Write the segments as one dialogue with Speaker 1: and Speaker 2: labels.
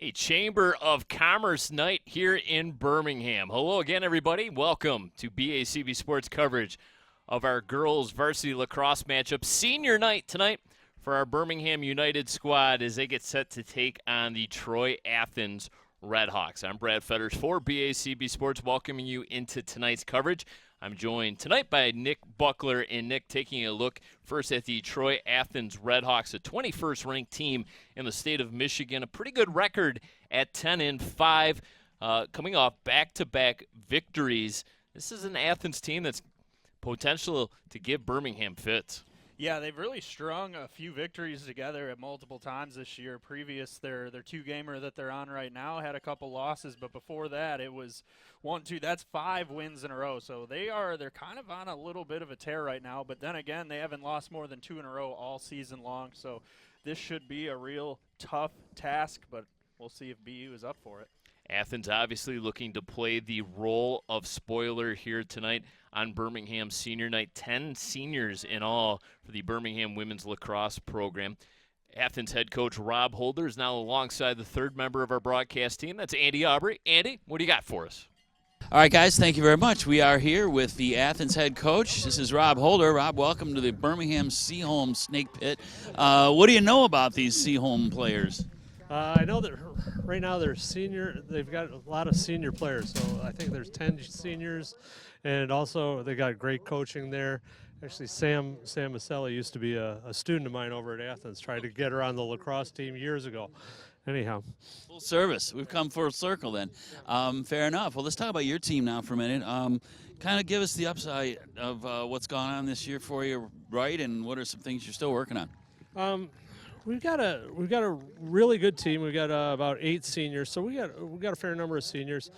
Speaker 1: A Chamber of Commerce night here in Birmingham. Hello again, everybody. Welcome to BACB Sports coverage of our girls varsity lacrosse matchup. Senior night tonight for our Birmingham United squad as they get set to take on the Troy Athens Redhawks. I'm Brad Fetters for BACB Sports, welcoming you into tonight's coverage. I'm joined tonight by Nick Buckler, and Nick taking a look first at the Troy Athens Redhawks, a 21st ranked team in the state of Michigan, a pretty good record at 10-5, coming off back-to-back victories. This is an Athens team that's potential to give Birmingham fits.
Speaker 2: Yeah, they've really strung a few victories together at multiple times this year. Previous, their two-gamer that they're on right now had a couple losses, but before that it was 1-2. That's 5 wins in a row. So they're kind of on a little bit of a tear right now, but then again, they haven't lost more than 2 in a row all season long. So this should be a real tough task, but we'll see if BU is up for it.
Speaker 1: Athens obviously looking to play the role of spoiler here tonight on Birmingham Senior Night. 10 seniors in all for the Birmingham women's lacrosse program. Athens head coach Rob Holder is now alongside the third member of our broadcast team. That's Andy Aubrey. Andy, what do you got for us?
Speaker 3: All right, guys, thank you very much. We are here with the Athens head coach. This is Rob Holder. Rob, welcome to the Birmingham Seaholm Snake Pit. What do you know about these Seaholm players?
Speaker 4: I know that right now they're senior. They've got a lot of senior players, so I think there's 10 seniors, and also they got great coaching there. Actually, Sam Maselli used to be a student of mine over at Athens. Tried to get her on the lacrosse team years ago. Anyhow,
Speaker 3: Full service. We've come full circle then. Fair enough. Well, let's talk about your team now for a minute. Kind of give us the upside of what's gone on this year for you, right? And what are some things you're still working on?
Speaker 4: We've got a really good team. We've got about 8 seniors, so we got a fair number of seniors.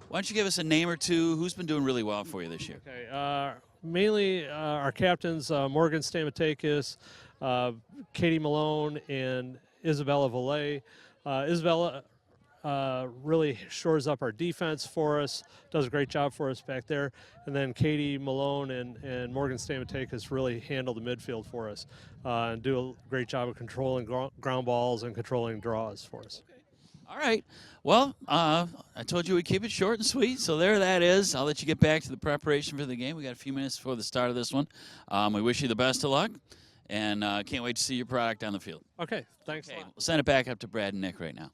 Speaker 3: Why don't you give us a name or two? Who's been doing really well for you this year?
Speaker 4: Okay, mainly our captains, Morgan Stamatakis, Katie Malone, and Isabella Valle. Isabella really shores up our defense for us, does a great job for us back there. And then Katie Malone and Morgan Stamatakis really handle the midfield for us and do a great job of controlling ground balls and controlling draws for us.
Speaker 3: All right. Well, I told you we'd keep it short and sweet, so there that is. I'll let you get back to the preparation for the game. We got a few minutes before the start of this one. We wish you the best of luck, and can't wait to see your product on the field.
Speaker 4: Okay, thanks
Speaker 3: Okay,
Speaker 4: a lot.
Speaker 3: we'll send it back up to Brad and Nick right now.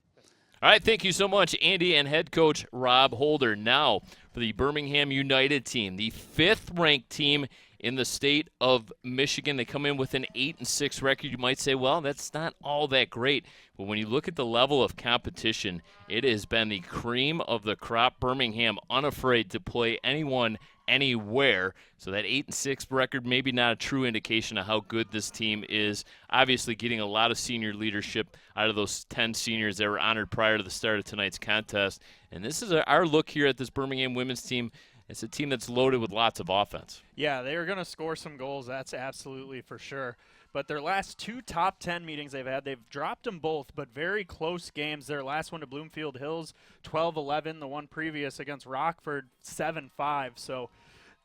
Speaker 1: All right, thank you so much, Andy, and head coach Rob Holder. Now for the Birmingham United team, the 5th-ranked team in the state of Michigan. They come in with an 8-6 record. You might say, well, that's not all that great. But when you look at the level of competition, it has been the cream of the crop. Birmingham unafraid to play anyone, anywhere. So that 8-6 record, maybe not a true indication of how good this team is. Obviously getting a lot of senior leadership out of those 10 seniors that were honored prior to the start of tonight's contest. And this is our look here at this Birmingham women's team. It's a team that's loaded with lots of offense.
Speaker 2: Yeah, they're going to score some goals, that's absolutely for sure. But their last 2 top 10 meetings they've dropped them both, but very close games. Their last one to Bloomfield Hills, 12-11. The one previous against Rockford, 7-5. So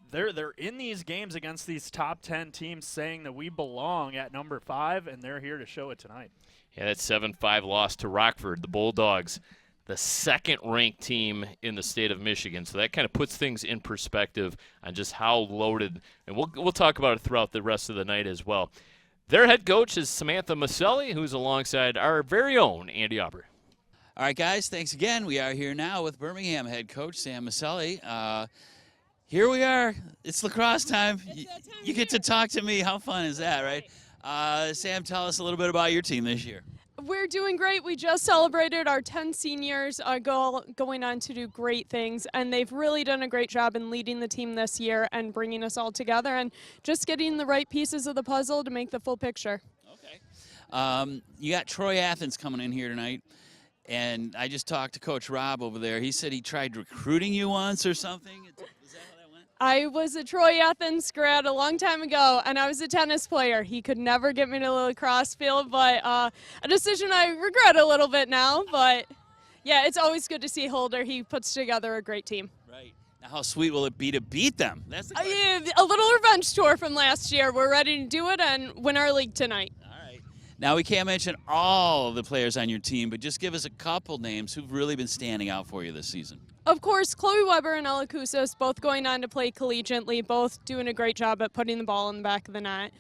Speaker 2: they're in these games against these top 10 teams saying that we belong at number 5, and they're here to show it tonight.
Speaker 1: Yeah, that 7-5 loss to Rockford, the Bulldogs, the 2nd-ranked team in the state of Michigan. So that kind of puts things in perspective on just how loaded, and we'll talk about it throughout the rest of the night as well. Their head coach is Samantha Maselli, who's alongside our very own Andy Aubrey.
Speaker 3: All right, guys, thanks again. We are here now with Birmingham head coach Sam Maselli. Here we are. It's lacrosse time. You get to talk to me. How fun is that, right? Sam, tell us a little bit about your team this year.
Speaker 5: We're doing great. We just celebrated our 10 seniors going on to do great things, and they've really done a great job in leading the team this year and bringing us all together and just getting the right pieces of the puzzle to make the full picture.
Speaker 3: Okay. You got Troy Athens coming in here tonight, and I just talked to Coach Rob over there. He said he tried recruiting you once or something. Is that how that went?
Speaker 5: I was a Troy Athens grad a long time ago, and I was a tennis player. He could never get me to the lacrosse field, but a decision I regret a little bit now. But, yeah, it's always good to see Holder. He puts together a great team.
Speaker 3: Right. Now, how sweet will it be to beat them? That's the question.
Speaker 5: A little revenge tour from last year. We're ready to do it and win our league tonight.
Speaker 3: All right. Now, we can't mention all of the players on your team, but just give us a couple names who've really been standing out for you this season.
Speaker 5: Of course, Chloe Weber and Ella Kousas, both going on to play collegiately, both doing a great job at putting the ball in the back of the net.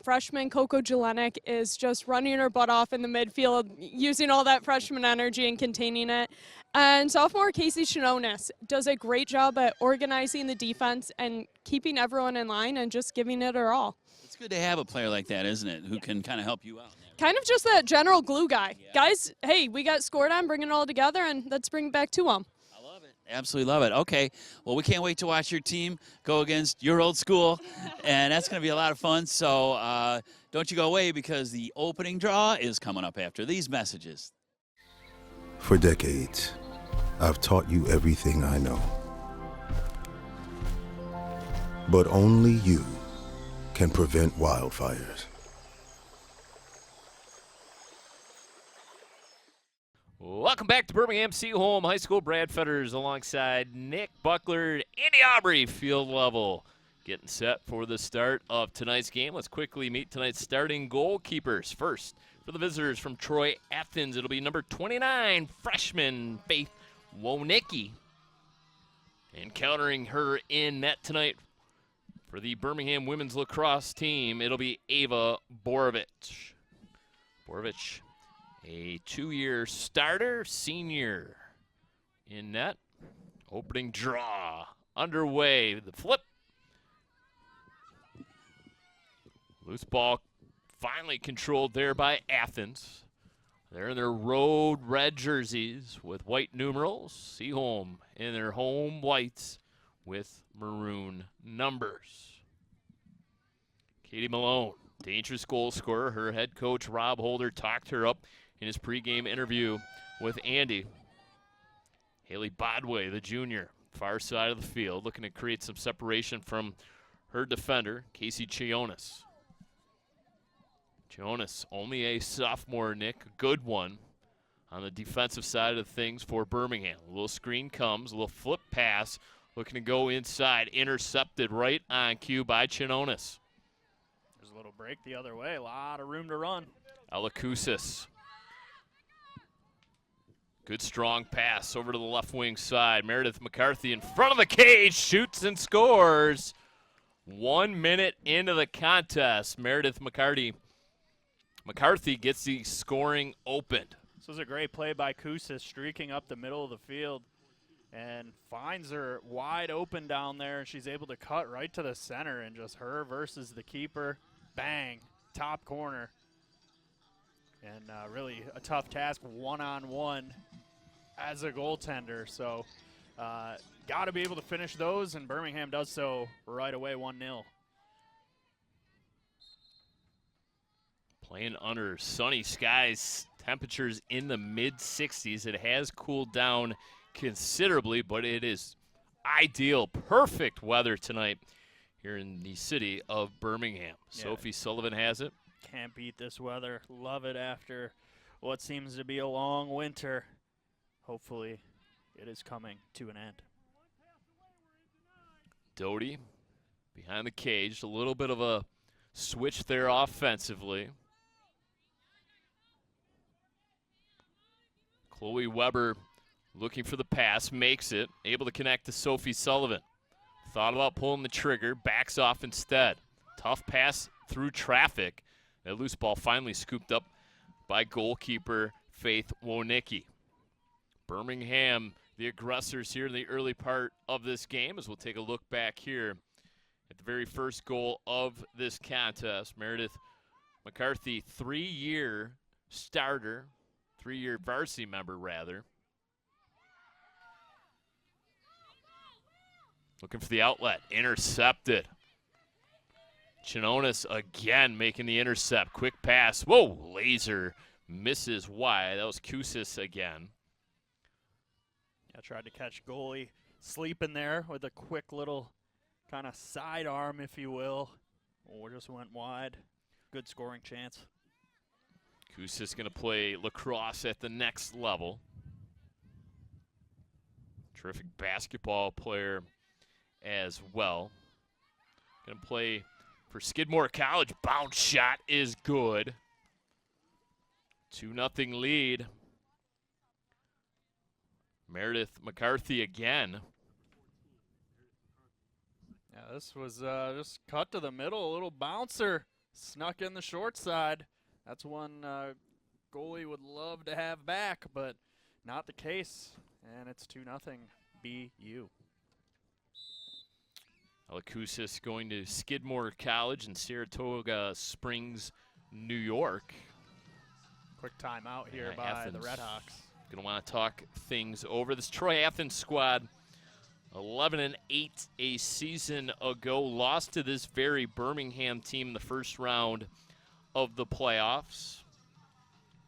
Speaker 5: Freshman Coco Jelenik is just running her butt off in the midfield, using all that freshman energy and containing it. And sophomore Casey Shinonis does a great job at organizing the defense and keeping everyone in line and just giving it her all.
Speaker 3: It's good to have a player like that, isn't it, who can kind of help you out.
Speaker 5: Kind of just that general glue guy. Guys, hey, we got scored on, bring it all together, and let's bring it back to them.
Speaker 3: Absolutely love it. Okay, well, we can't wait to watch your team go against your old school, and that's going to be a lot of fun. So don't you go away, because the opening draw is coming up after these messages.
Speaker 6: For decades, I've taught you everything I know. But only you can prevent wildfires.
Speaker 1: Welcome back to Birmingham Seaholm High School. Brad Fetters alongside Nick Buckler, Andy Aubrey, field level. Getting set for the start of tonight's game. Let's quickly meet tonight's starting goalkeepers. First, for the visitors from Troy, Athens, it'll be number 29, freshman Faith Woniecki. Encountering her in net tonight for the Birmingham women's lacrosse team, it'll be Ava Borovich. Borovich, a 2-year starter, senior in net. Opening draw underway. The flip. Loose ball finally controlled there by Athens. They're in their road red jerseys with white numerals. Seaholm in their home whites with maroon numbers. Katie Malone, dangerous goal scorer. Her head coach, Rob Holder, talked her up in his pregame interview with Andy. Haley Bodway, the junior, far side of the field, looking to create some separation from her defender, Casey Chionis. Chionis, only a sophomore, Nick, a good one on the defensive side of things for Birmingham. A little screen comes, a little flip pass, looking to go inside, intercepted right on cue by Chionis.
Speaker 2: There's a little break the other way, a lot of room to run.
Speaker 1: Alakusis. Good strong pass over to the left wing side. Meredith McCarthy in front of the cage, shoots and scores. 1 minute into the contest, Meredith McCarthy gets the scoring opened.
Speaker 2: This was a great play by Kousas, streaking up the middle of the field and finds her wide open down there. She's able to cut right to the center, and just her versus the keeper. Bang, top corner. And really a tough task one-on-one as a goaltender. So got to be able to finish those, and Birmingham does so right away, 1-0.
Speaker 1: Playing under sunny skies, temperatures in the mid-60s. It has cooled down considerably, but it is ideal, perfect weather tonight here in the city of Birmingham. Yeah. Sophie Sullivan has it.
Speaker 2: Can't beat this weather. Love it after what seems to be a long winter. Hopefully it is coming to an end.
Speaker 1: Doty behind the cage. A little bit of a switch there offensively. Chloe Weber looking for the pass, makes it, able to connect to Sophie Sullivan. Thought about pulling the trigger, backs off instead. Tough pass through traffic. That loose ball finally scooped up by goalkeeper Faith Woniecki. Birmingham, the aggressors here in the early part of this game, as we'll take a look back here at the very first goal of this contest. Meredith McCarthy, 3-year starter, 3-year varsity member, rather. Looking for the outlet, intercepted. Chionis again making the intercept. Quick pass. Whoa, laser misses wide. That was Kousas again.
Speaker 2: I tried to catch goalie sleeping there with a quick little kind of sidearm, if you will. Or just went wide. Good scoring chance.
Speaker 1: Kousas going to play lacrosse at the next level. Terrific basketball player as well. Going to play for Skidmore College. Bounce shot is good. 2-0 lead. Meredith McCarthy again.
Speaker 2: Yeah, this was just cut to the middle, a little bouncer, snuck in the short side. That's one goalie would love to have back, but not the case, and it's 2-0 BU.
Speaker 1: Alacousas going to Skidmore College in Saratoga Springs, New York.
Speaker 2: Quick timeout here
Speaker 1: Yeah,
Speaker 2: by
Speaker 1: Athens
Speaker 2: the Redhawks.
Speaker 1: Going to want to talk things over. This Troy Athens squad, 11-8 a season ago, lost to this very Birmingham team in the first round of the playoffs.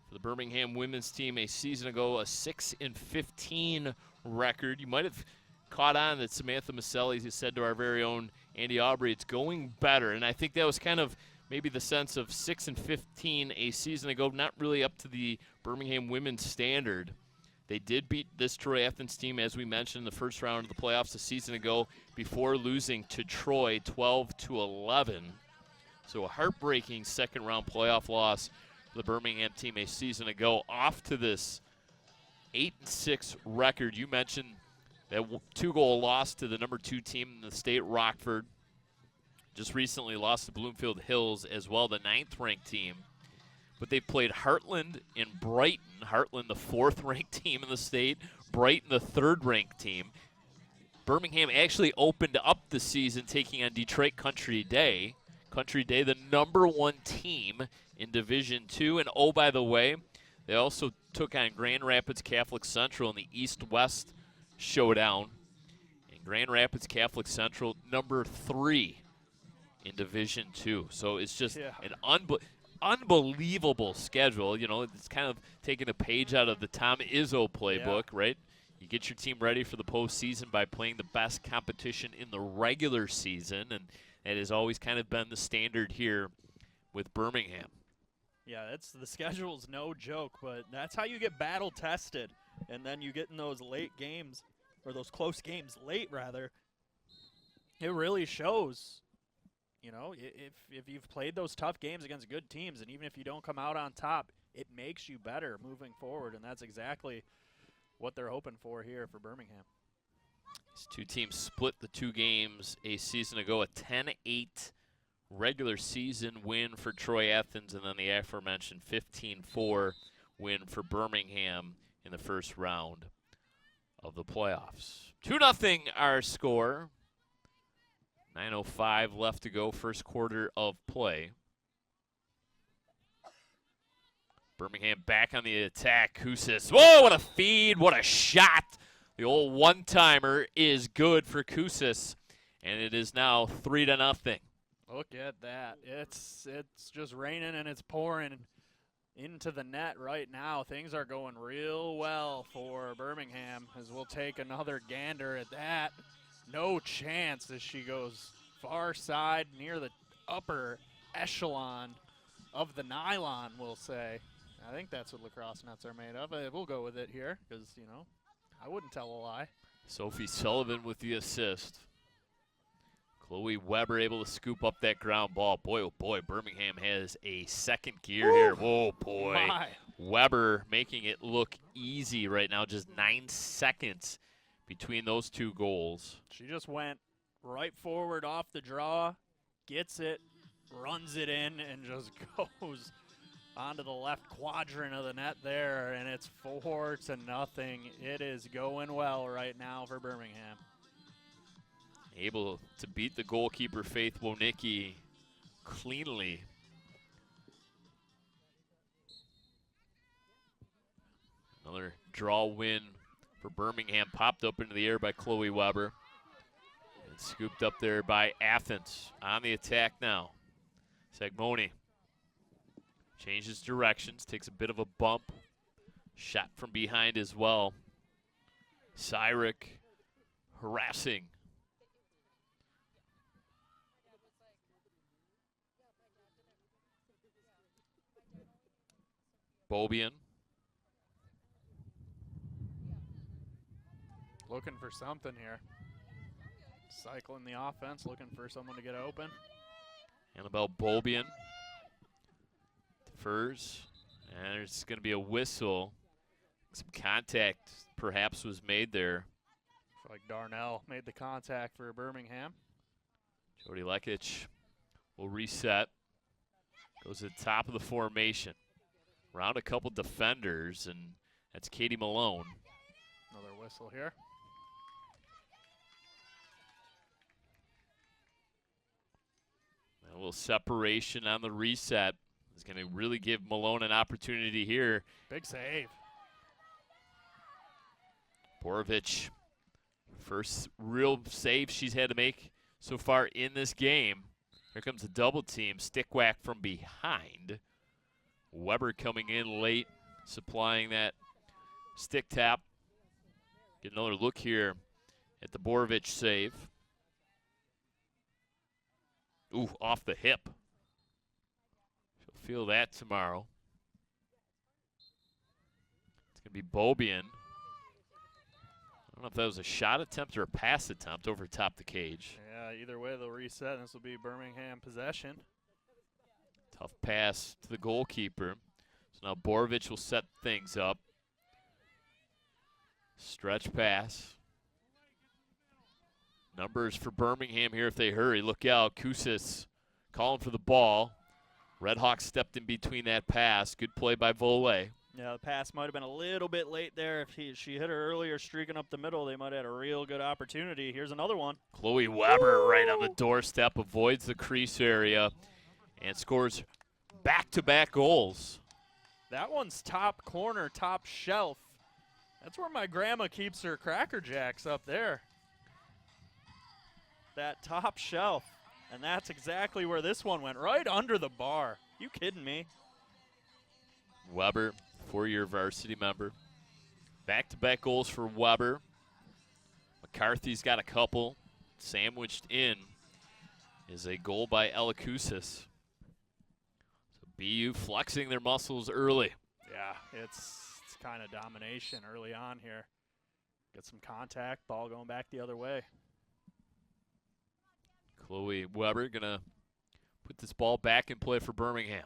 Speaker 1: For the Birmingham women's team a season ago, a 6-15 record. You might have caught on that Samantha Maselli said to our very own Andy Aubrey, it's going better. And I think that was kind of maybe the sense of 6-15 a season ago, not really up to the Birmingham women's standard. They did beat this Troy Athens team, as we mentioned, in the first round of the playoffs a season ago before losing to Troy 12-11. So a heartbreaking second-round playoff loss for the Birmingham team a season ago, off to this 8-6 record. You mentioned that 2-goal loss to the number 2 team in the state, Rockford. Just recently lost to Bloomfield Hills as well, the 9th-ranked team. But they played Heartland and Brighton. Heartland, the 4th-ranked team in the state. Brighton, the 3rd-ranked team. Birmingham actually opened up the season taking on Detroit Country Day. Country Day, the number 1 team in Division II. And oh, by the way, they also took on Grand Rapids Catholic Central in the East-West showdown. And Grand Rapids Catholic Central, number 3 in Division II. So it's just an unbelievable schedule. You know, it's kind of taking a page out of the Tom Izzo playbook, right? You get your team ready for the postseason by playing the best competition in the regular season, and it has always kind of been the standard here with Birmingham.
Speaker 2: Yeah, the schedule's no joke, but that's how you get battle tested. And then you get in those late games, or those close games late, rather. It really shows. You know, if you've played those tough games against good teams, and even if you don't come out on top, it makes you better moving forward, and that's exactly what they're hoping for here for Birmingham.
Speaker 1: These two teams split the 2 games a season ago, a 10-8 regular season win for Troy Athens, and then the aforementioned 15-4 win for Birmingham in the first round of the playoffs. 2-0 our score. 9:05 left to go, first quarter of play. Birmingham back on the attack. Koussis. Whoa, what a feed, what a shot. The old one-timer is good for Koussis, and it is now 3-0.
Speaker 2: Look at that. It's just raining and it's pouring into the net right now. Things are going real well for Birmingham, as we'll take another gander at that. No chance as she goes far side near the upper echelon of the nylon, we'll say. I think that's what lacrosse nets are made of. We'll go with it here because, you know, I wouldn't tell a lie.
Speaker 1: Sophie Sullivan with the assist. Chloe Weber able to scoop up that ground ball. Boy, oh boy, Birmingham has a second gear here. Oh boy.
Speaker 2: My.
Speaker 1: Weber making it look easy right now. Just 9 seconds between those 2 goals.
Speaker 2: She just went right forward off the draw, gets it, runs it in, and just goes onto the left quadrant of the net there, and it's 4-0. It is going well right now for Birmingham.
Speaker 1: Able to beat the goalkeeper, Faith Wonicki, cleanly. Another draw win for Birmingham, popped up into the air by Chloe Weber. And scooped up there by Athens. On the attack now. Sagmoni changes directions, takes a bit of a bump. Shot from behind as well. Cyric harassing. Bobian.
Speaker 2: Looking for something here. Cycling the offense, looking for someone to get open.
Speaker 1: Annabelle Bobian defers And there's going to be a whistle. Some contact perhaps was made there.
Speaker 2: Looks like Darnell made the contact for Birmingham.
Speaker 1: Jody Lekic will reset. Goes to the top of the formation. Around a couple defenders, and that's Katie Malone.
Speaker 2: Another whistle here.
Speaker 1: A little separation on the reset is going to really give Malone an opportunity here.
Speaker 2: Big save.
Speaker 1: Borovic, first real save she's had to make so far in this game. Here comes a double team, stick whack from behind. Weber coming in late, supplying that stick tap. Get another look here at the Borovic save. Ooh, off the hip. She'll feel that tomorrow. It's going to be Bobian. I don't know if that was a shot attempt or a pass attempt over top the cage.
Speaker 2: Yeah, either way they'll reset, and this will be Birmingham possession.
Speaker 1: Tough pass to the goalkeeper. So now Borovic will set things up. Stretch pass. Numbers for Birmingham here if they hurry. Look out, Kusis calling for the ball. Red Hawks stepped in between that pass. Good play by Volée.
Speaker 2: Yeah, the pass might have been a little bit late there. If she hit her earlier streaking up the middle, they might have had a real good opportunity. Here's another one.
Speaker 1: Chloe Weber right on the doorstep, avoids the crease area, and scores back-to-back goals.
Speaker 2: That one's top corner, top shelf. That's where my grandma keeps her Cracker Jacks, up there. That top shelf. And that's exactly where this one went, right under the bar. You kidding me?
Speaker 1: Weber, four-year varsity member. Back-to-back goals for Weber. McCarthy's got a couple. Sandwiched in is a goal by Elakusis. So BU flexing their muscles early.
Speaker 2: Yeah, it's kind of domination early on here. Get some contact, ball going back the other way.
Speaker 1: Chloe Weber going to put this ball back in play for Birmingham.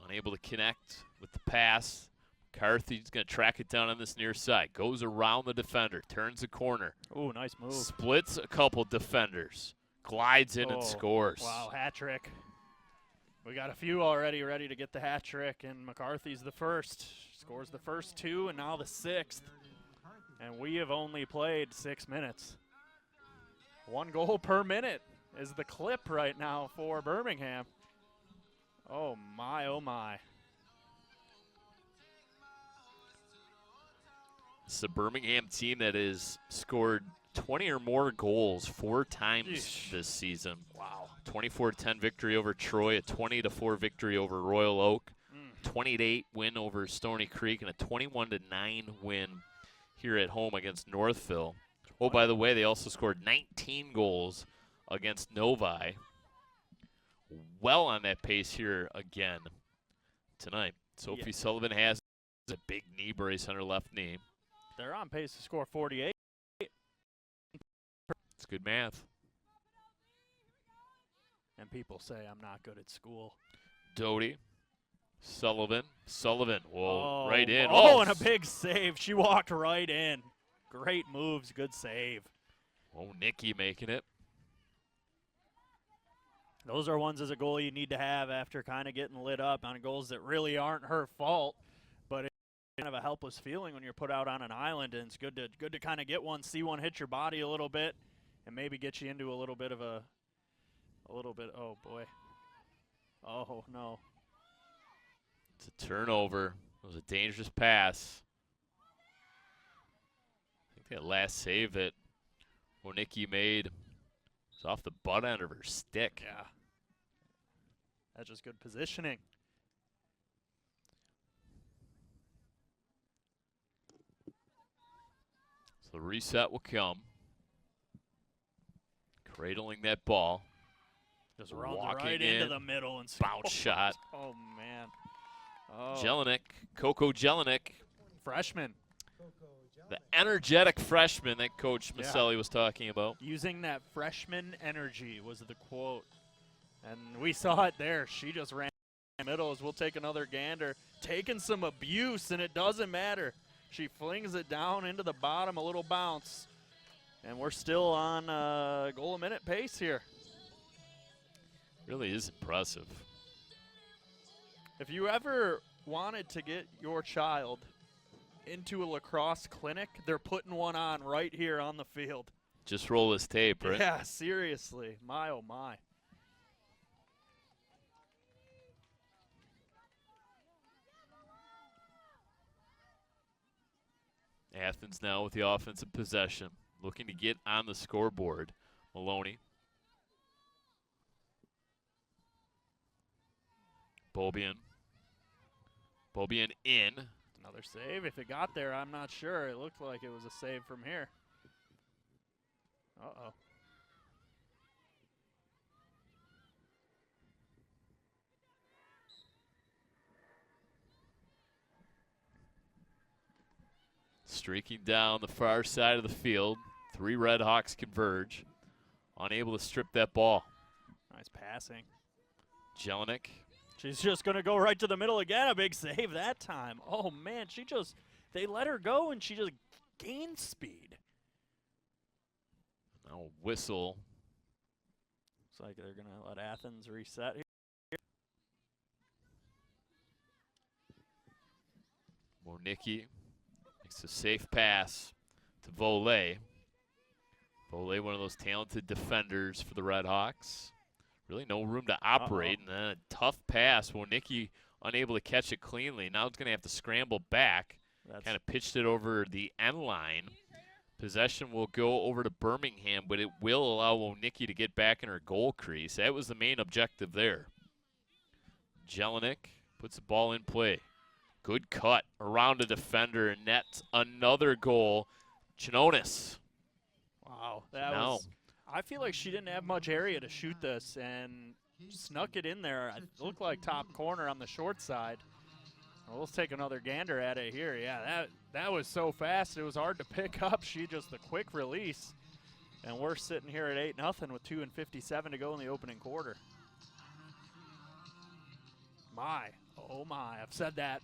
Speaker 1: Unable to connect with the pass. McCarthy's going to track it down on this near side. Goes around the defender, turns the corner.
Speaker 2: Ooh, nice move.
Speaker 1: Splits a couple defenders. Glides in and scores.
Speaker 2: Wow, hat trick. We got a few already ready to get the hat trick, and McCarthy's the first. Scores the first two and now the sixth. And we have only played 6 minutes. 1 goal per minute is the clip right now for Birmingham. Oh my, oh my.
Speaker 1: It's a Birmingham team that has scored 20 or more goals 4 times this season.
Speaker 2: Wow.
Speaker 1: 24-10 victory over Troy, a 20-4 victory over Royal Oak, 20-8 win over Stony Creek, and a 21-9 win here at home against Northville. Oh, by the way, they also scored 19 goals against Novi. Well on that pace here again tonight. Sophie Sullivan has a big knee brace on her left knee.
Speaker 2: They're on pace to score 48.
Speaker 1: It's good math.
Speaker 2: And people say I'm not good at school.
Speaker 1: Doty, Sullivan, whoa,
Speaker 2: Oh,
Speaker 1: right in.
Speaker 2: Oh, and a big save. She walked right in. Great moves, good save.
Speaker 1: Oh, Nikki making it.
Speaker 2: Those are ones as a goal you need to have after kind of getting lit up on goals that really aren't her fault, but it's kind of a helpless feeling when you're put out on an island, and it's good to kind of get one, see one hit your body a little bit, and maybe get you into a little bit, oh boy. Oh no.
Speaker 1: It's a turnover. It was a dangerous pass. I think that last save that Nikki made was off the butt end of her stick.
Speaker 2: Yeah. That's just good positioning.
Speaker 1: So the reset will come. Cradling that ball.
Speaker 2: Just runs
Speaker 1: walking
Speaker 2: right
Speaker 1: in,
Speaker 2: into the middle and
Speaker 1: bounce shot.
Speaker 2: Oh man. Oh.
Speaker 1: Jelinek, Coco Jelinek.
Speaker 2: Freshman.
Speaker 1: The energetic freshman that Coach Maselli was talking about.
Speaker 2: Using that freshman energy was the quote. And we saw it there. She just ran middle as we'll take another gander. Taking some abuse, and it doesn't matter. She flings it down into the bottom, a little bounce. And we're still on goal-a-minute pace here.
Speaker 1: Really is impressive.
Speaker 2: If you ever wanted to get your child into a lacrosse clinic, they're putting one on right here on the field.
Speaker 1: Just roll this tape, right?
Speaker 2: Yeah, seriously. My, oh, my.
Speaker 1: Athens now with the offensive possession, looking to get on the scoreboard. Maloney. Bobian. Bobian in.
Speaker 2: Another save. If it got there, I'm not sure. It looked like it was a save from here. Uh-oh.
Speaker 1: Streaking down the far side of the field. 3 Red Hawks converge. Unable to strip that ball.
Speaker 2: Nice passing.
Speaker 1: Jelinek.
Speaker 2: She's just going to go right to the middle again. A big save that time. Oh, man. They let her go, and she just gained speed.
Speaker 1: Now whistle.
Speaker 2: Looks like they're going to let Athens reset here.
Speaker 1: Monicki makes a safe pass to Volée. Volée, one of those talented defenders for the Red Hawks. Really no room to operate, and then a tough pass. Monicki unable to catch it cleanly. Now it's going to have to scramble back. Kind of pitched it over the end line. Possession will go over to Birmingham, but it will allow Monicki to get back in her goal crease. That was the main objective there. Jelinek puts the ball in play. Good cut around a defender, and nets another goal. Chinonis.
Speaker 2: Wow, that was. I feel like she didn't have much area to shoot this and snuck it in there. It looked like top corner on the short side. Well, let's take another gander at it here. Yeah, that was so fast. It was hard to pick up. She just a quick release. And we're sitting here at 8-0 with 2:57 to go in the opening quarter. My, oh my, I've said that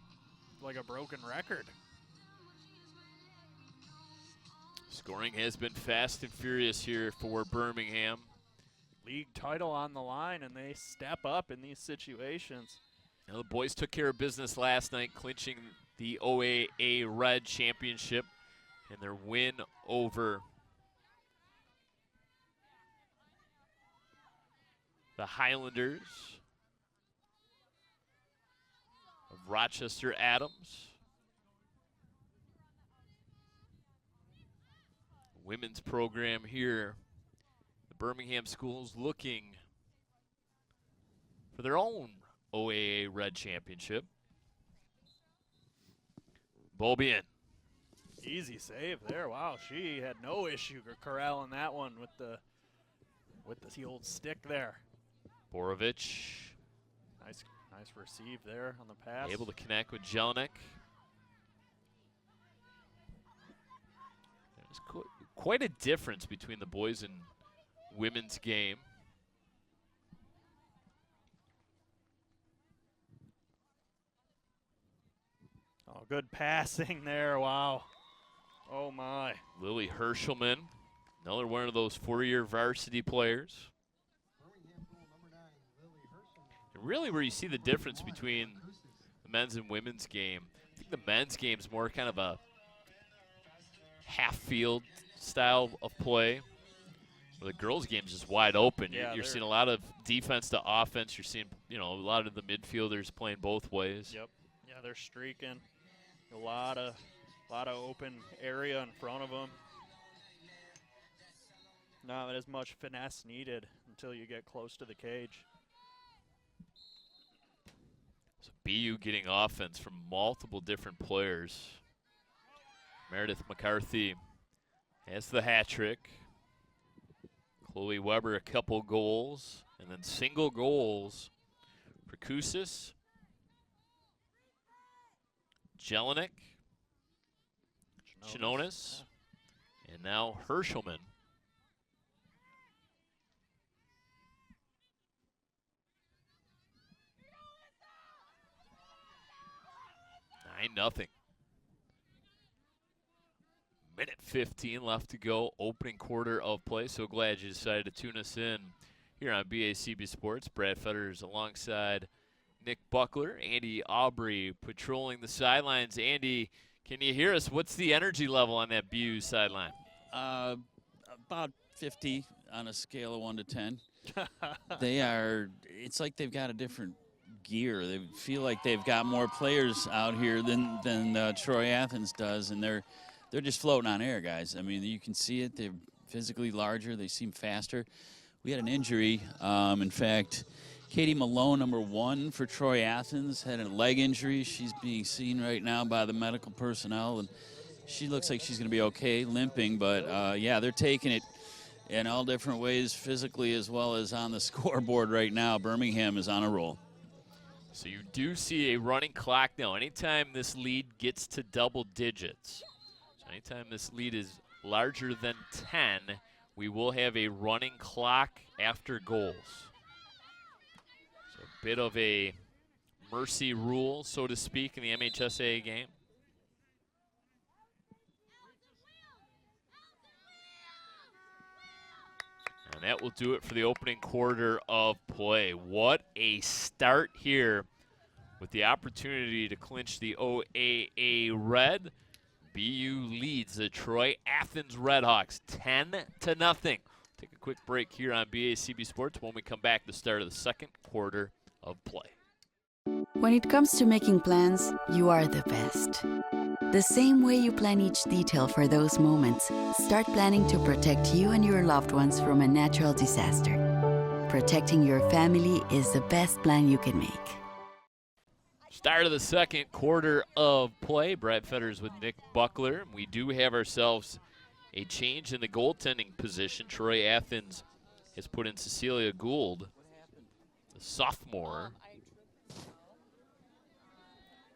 Speaker 2: like a broken record.
Speaker 1: Scoring has been fast and furious here for Birmingham.
Speaker 2: League title on the line, and they step up in these situations.
Speaker 1: Now the boys took care of business last night, clinching the OAA Red Championship and their win over the Highlanders of Rochester Adams. Women's program here. The Birmingham schools looking for their own OAA Red Championship. Bobian.
Speaker 2: Easy save there. Wow, she had no issue corralling that one with the old stick there.
Speaker 1: Borovich.
Speaker 2: Nice receive there on the pass.
Speaker 1: Able to connect with Jelinek. There's quite a difference between the boys and women's game.
Speaker 2: Oh, good passing there. Wow. Oh, my.
Speaker 1: Lily Hershelman, another one of those 4-year varsity players. And really where you see the difference between the men's and women's game, I think the men's game is more kind of a half-field style of play. Where the girls' game is just wide open.
Speaker 2: Yeah,
Speaker 1: you're seeing a lot of defense to offense. You're seeing, a lot of the midfielders playing both ways.
Speaker 2: Yep. Yeah, they're streaking. A lot of open area in front of them. Not as much finesse needed until you get close to the cage.
Speaker 1: So BU getting offense from multiple different players. Meredith McCarthy has the hat trick. Chloe Weber a couple goals, and then single goals for Kousis, Jelinek, Chinonis, and now Hershelman. 9-0. Minute 15 left to go, opening quarter of play. So glad you decided to tune us in here on BACB Sports. Brad Fetters alongside Nick Buckler, Andy Aubrey patrolling the sidelines. Andy, can you hear us? What's the energy level on that BU sideline?
Speaker 3: About 50 on a scale of 1 to 10. They are, it's like they've got a different gear. They feel like they've got more players out here than Troy Athens does, and they're just floating on air, guys. I mean, you can see it. They're physically larger. They seem faster. We had an injury. In fact, Katie Malone, number 1 for Troy Athens, had a leg injury. She's being seen right now by the medical personnel, and she looks like she's going to be okay, limping. But, yeah, they're taking it in all different ways, physically as well as on the scoreboard right now. Birmingham is on a roll.
Speaker 1: So you do see a running clock now. Anytime this lead gets to double digits, so anytime this lead is larger than 10, we will have a running clock after goals. So a bit of a mercy rule, so to speak, in the MHSAA game. And that will do it for the opening quarter of play. What a start here with the opportunity to clinch the OAA Red. BU leads the Troy Athens Redhawks 10-0. Take a quick break here on BACB Sports. When we come back, the start of the second quarter of play.
Speaker 7: When it comes to making plans, you are the best. The same way you plan each detail for those moments, start planning to protect you and your loved ones from a natural disaster. Protecting your family is the best plan you can make.
Speaker 1: Start of the second quarter of play. Brad Fetters with Nick Buckler. We do have ourselves a change in the goaltending position. Troy Athens has put in Cecilia Gould, the sophomore.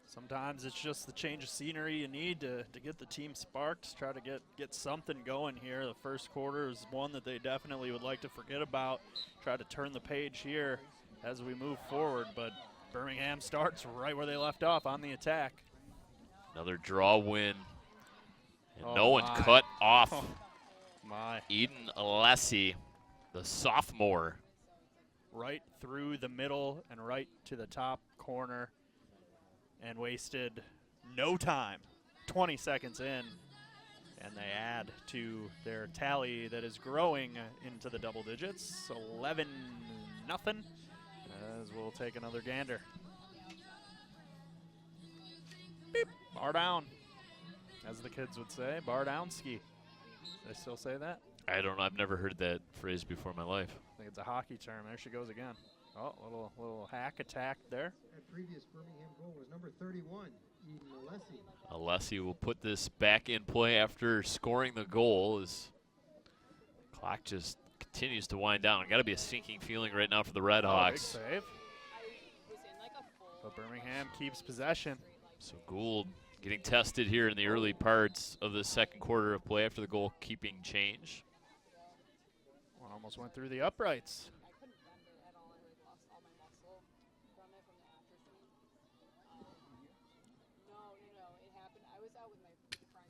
Speaker 2: Sometimes it's just the change of scenery you need to get the team sparked, try to get something going here. The first quarter is one that they definitely would like to forget about, try to turn the page here as we move forward, but Birmingham starts right where they left off on the attack.
Speaker 1: Another draw win. And
Speaker 2: Oh,
Speaker 1: no one
Speaker 2: my.
Speaker 1: cut off
Speaker 2: Oh, my.
Speaker 1: Eden Alessi, the sophomore.
Speaker 2: Right through the middle and right to the top corner, and wasted no time. 20 seconds in, and they add to their tally that is growing into the double digits. 11-0, as we'll take another gander. Beep, bar down, as the kids would say, bar down ski. They still say that?
Speaker 1: I don't know. I've never heard that phrase before in my life.
Speaker 2: I think it's a hockey term. There she goes again. Oh, little hack attack there.
Speaker 8: That previous Birmingham goal was number 31, Eden Alessi.
Speaker 1: Alessi will put this back in play after scoring the goal as the clock just continues to wind down. Got to be a sinking feeling right now for the Red
Speaker 2: Big
Speaker 1: Hawks.
Speaker 2: save. But Birmingham keeps possession.
Speaker 1: So Gould getting tested here in the early parts of the second quarter of play after the goalkeeping change.
Speaker 2: One almost went through the uprights.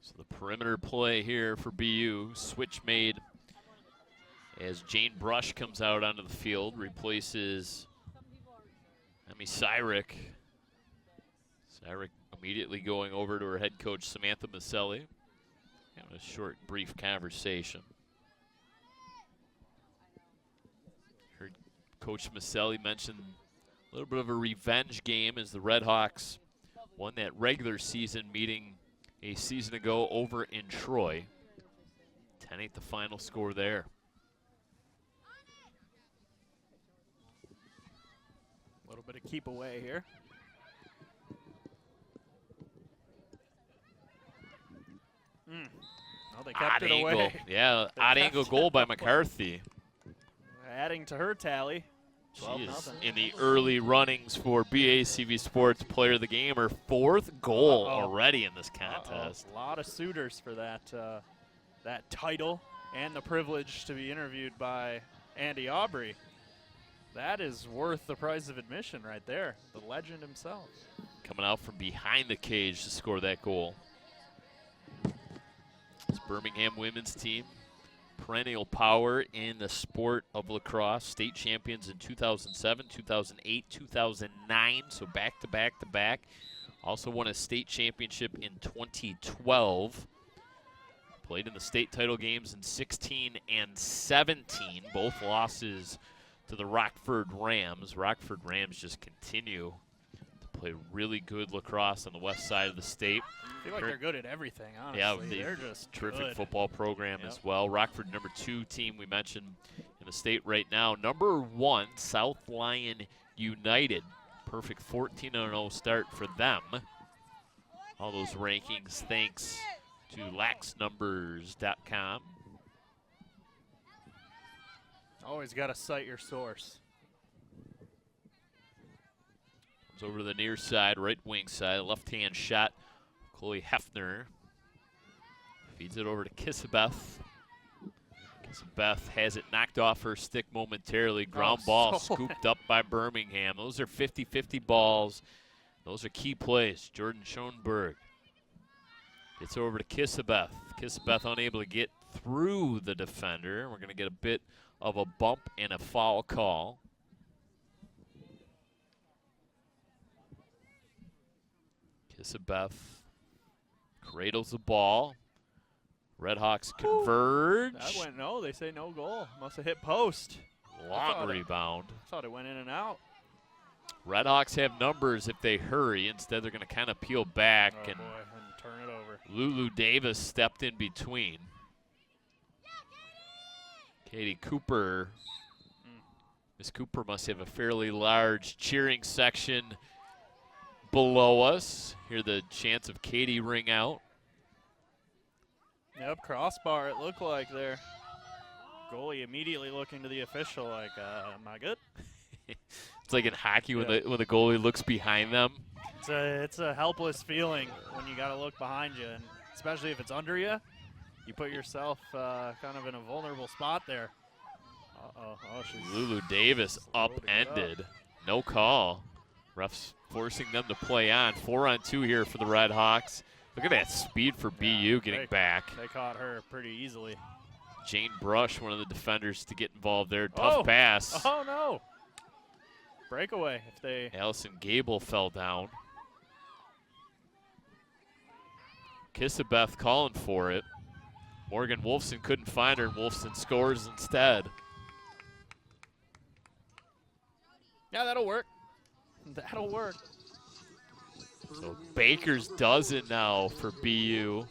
Speaker 1: So the perimeter play here for BU. Switch made as Jane Brush comes out onto the field, replaces Emmy Cyrick. Cyrick immediately going over to her head coach, Samantha Maselli. Having a short, brief conversation. Heard Coach Maselli mention a little bit of a revenge game as the Red Hawks won that regular season meeting a season ago over in Troy. 10-8 the final score there.
Speaker 2: A little bit of keep away here. Oh, they kept
Speaker 1: Odd
Speaker 2: it
Speaker 1: angle.
Speaker 2: away.
Speaker 1: Yeah,
Speaker 2: They
Speaker 1: odd
Speaker 2: kept
Speaker 1: angle
Speaker 2: it
Speaker 1: goal by
Speaker 2: away.
Speaker 1: McCarthy.
Speaker 2: Adding to her tally.
Speaker 1: She
Speaker 2: 12-0.
Speaker 1: is in the early runnings for BACB Sports Player of the Game. Her fourth goal already in this contest.
Speaker 2: A lot of suitors for that that title and the privilege to be interviewed by Andy Aubrey. That is worth the price of admission right there. The legend himself.
Speaker 1: coming out from behind the cage to score that goal. This Birmingham women's team, perennial power in the sport of lacrosse, state champions in 2007, 2008, 2009, so back to back to back. Also won a state championship in 2012. Played in the state title games in 16 and 17, both losses to the Rockford Rams. Rockford Rams just continue to play really good lacrosse on the west side of the state.
Speaker 2: I feel like they're good at everything, honestly.
Speaker 1: Yeah,
Speaker 2: they're just
Speaker 1: terrific
Speaker 2: good.
Speaker 1: football program as well. Rockford, #2 team we mentioned in the state right now. #1, South Lyon United. Perfect 14-0 start for them. All those rankings thanks to laxnumbers.com.
Speaker 2: Always got to cite your source.
Speaker 1: Comes over to the near side, right wing side, left-hand shot. Chloe Hefner feeds it over to Kissabeth. Kissabeth has it knocked off her stick momentarily. Ground ball scooped up by Birmingham. Those are 50-50 balls. Those are key plays. Jordan Schoenberg gets over to Kissabeth. Kissabeth unable to get through the defender. We're going to get a bit of a bump and a foul call. Kissabeth cradles the ball. Redhawks converge.
Speaker 2: That went no. They say no goal. Must have hit post.
Speaker 1: Long rebound.
Speaker 2: I thought it went in and out.
Speaker 1: Redhawks have numbers if they hurry. Instead, they're going to kind of peel back
Speaker 2: Oh,
Speaker 1: and
Speaker 2: boy, and turn it over.
Speaker 1: Lulu Davis stepped in between. Katie Cooper. Miss Cooper must have a fairly large cheering section below us. Hear the chants of Katie ring out.
Speaker 2: Yep, crossbar it looked like there. Goalie immediately looking to the official like, am I good?
Speaker 1: It's like in hockey when the goalie looks behind them.
Speaker 2: It's a helpless feeling when you got to look behind you, and especially if it's under you. You put yourself kind of in a vulnerable spot there. Uh-oh. Oh, she's
Speaker 1: Lulu Davis upended. No call. Refs forcing them to play on. 4-on-2 here for the Red Hawks. Look at that speed for BU getting back.
Speaker 2: They caught her pretty easily.
Speaker 1: Jane Brush, one of the defenders, to get involved there. Tough pass.
Speaker 2: Oh, no. Breakaway. If they.
Speaker 1: Allison Gable fell down. Kissabeth calling for it. Morgan Wolfson couldn't find her, and Wolfson scores instead.
Speaker 2: Yeah, that'll work. That'll work.
Speaker 1: So Baker's dozen now for BU.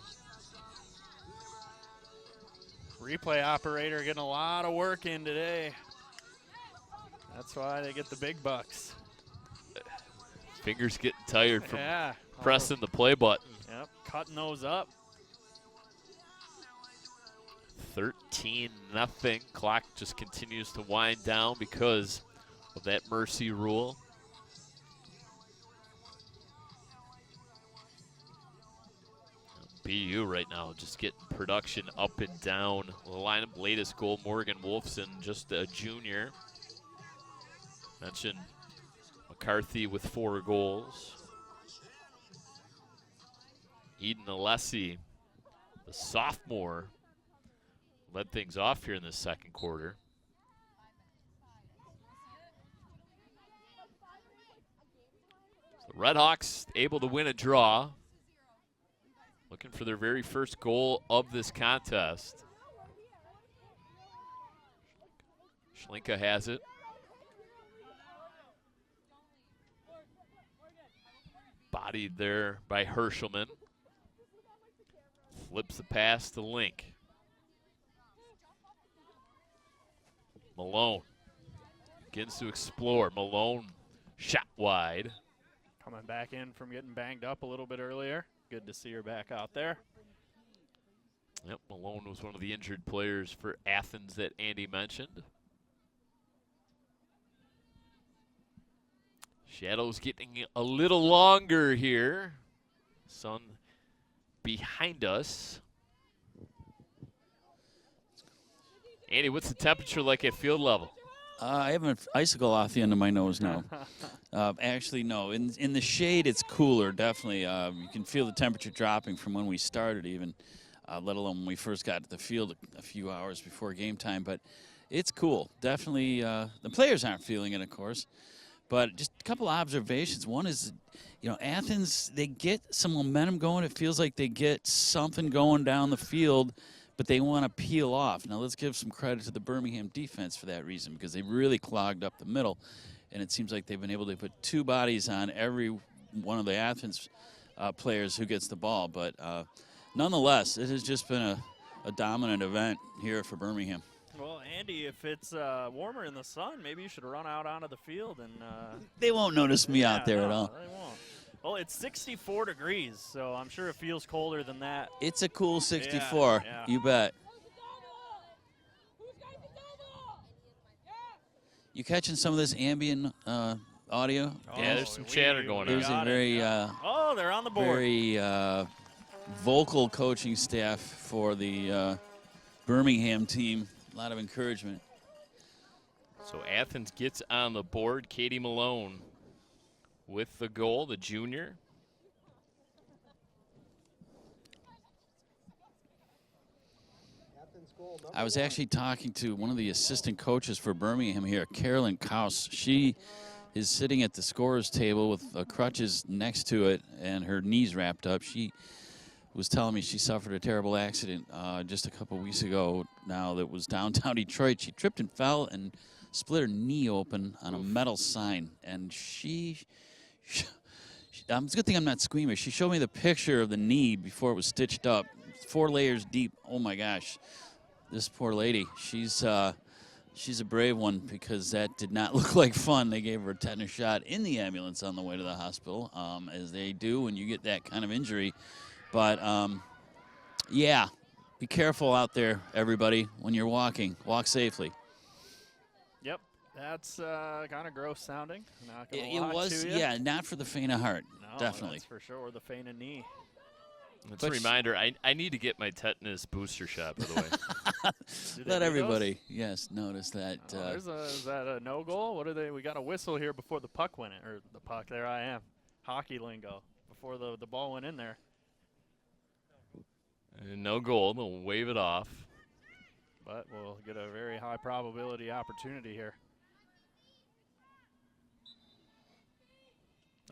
Speaker 2: Replay operator getting a lot of work in today. That's why they get the big bucks.
Speaker 1: Fingers getting tired from
Speaker 2: Yeah.
Speaker 1: pressing the play button.
Speaker 2: Yep, cutting those up.
Speaker 1: 13-0. Clock just continues to wind down because of that mercy rule. BU right now just getting production up and down. The lineup latest goal, Morgan Wolfson, just a junior. Mentioned McCarthy with 4 goals. Eden Alessi, the sophomore, led things off here in the second quarter. So Redhawks able to win a draw. Looking for their very first goal of this contest. Schlinka has it. Bodied there by Hershelman. Flips the pass to Link. Malone begins to explore. Malone shot wide.
Speaker 2: Coming back in from getting banged up a little bit earlier. Good to see her back out there.
Speaker 1: Yep, Malone was one of the injured players for Athens that Andy mentioned. Shadows getting a little longer here. Sun behind us. Andy, what's the temperature like at field level?
Speaker 3: I have an icicle off the end of my nose now. Actually, no. In the shade, it's cooler, definitely. You can feel the temperature dropping from when we started even, let alone when we first got to the field a few hours before game time. But it's cool. Definitely, the players aren't feeling it, of course. But just a couple observations. One is, Athens, they get some momentum going. It feels like they get something going down the field, but they want to peel off. Now, let's give some credit to the Birmingham defense for that reason, because they really clogged up the middle, and it seems like they've been able to put 2 bodies on every one of the Athens players who gets the ball. But nonetheless, it has just been a dominant event here for Birmingham.
Speaker 2: Well, Andy, if it's warmer in the sun, maybe you should run out onto the field and.
Speaker 3: They won't notice me out there
Speaker 2: no,
Speaker 3: at all.
Speaker 2: They won't. Well, it's 64 degrees, so I'm sure it feels colder than that.
Speaker 3: It's a cool 64.
Speaker 2: Yeah.
Speaker 3: You bet. You catching some of this ambient audio?
Speaker 1: Yeah, there's some chatter going on.
Speaker 3: There's a very
Speaker 2: oh, they're on the board.
Speaker 3: very vocal coaching staff for the Birmingham team. A lot of encouragement.
Speaker 1: So Athens gets on the board. Katie Malone with the goal, the junior.
Speaker 3: I was actually talking to one of the assistant coaches for Birmingham here, Carolyn Kaus. She is sitting at the scorer's table with crutches next to it and her knees wrapped up. She was telling me she suffered a terrible accident just a couple weeks ago now that was downtown Detroit. She tripped and fell and split her knee open on a metal sign. And it's a good thing I'm not squeamish. She showed me the picture of the knee before it was stitched up. 4 layers deep. Oh, my gosh. This poor lady. She's a brave one because that did not look like fun. They gave her a tetanus shot in the ambulance on the way to the hospital, as they do when you get that kind of injury. But, yeah, be careful out there, everybody, when you're walking. Walk safely.
Speaker 2: Yep, that's kind of gross sounding. Not gonna
Speaker 3: It
Speaker 2: lie
Speaker 3: was,
Speaker 2: to you.
Speaker 3: yeah, not for the faint of heart,
Speaker 2: No,
Speaker 3: definitely.
Speaker 2: that's for sure. The faint of knee.
Speaker 1: It's a reminder, I need to get my tetanus booster shot, by the way.
Speaker 3: Let everybody, notice that.
Speaker 2: Is that a no goal? What are they? We got a whistle here before the puck went in, or the puck. There I am, hockey lingo. Before the ball went in there.
Speaker 1: And no goal. They'll wave it off.
Speaker 2: But we'll get a very high probability opportunity here.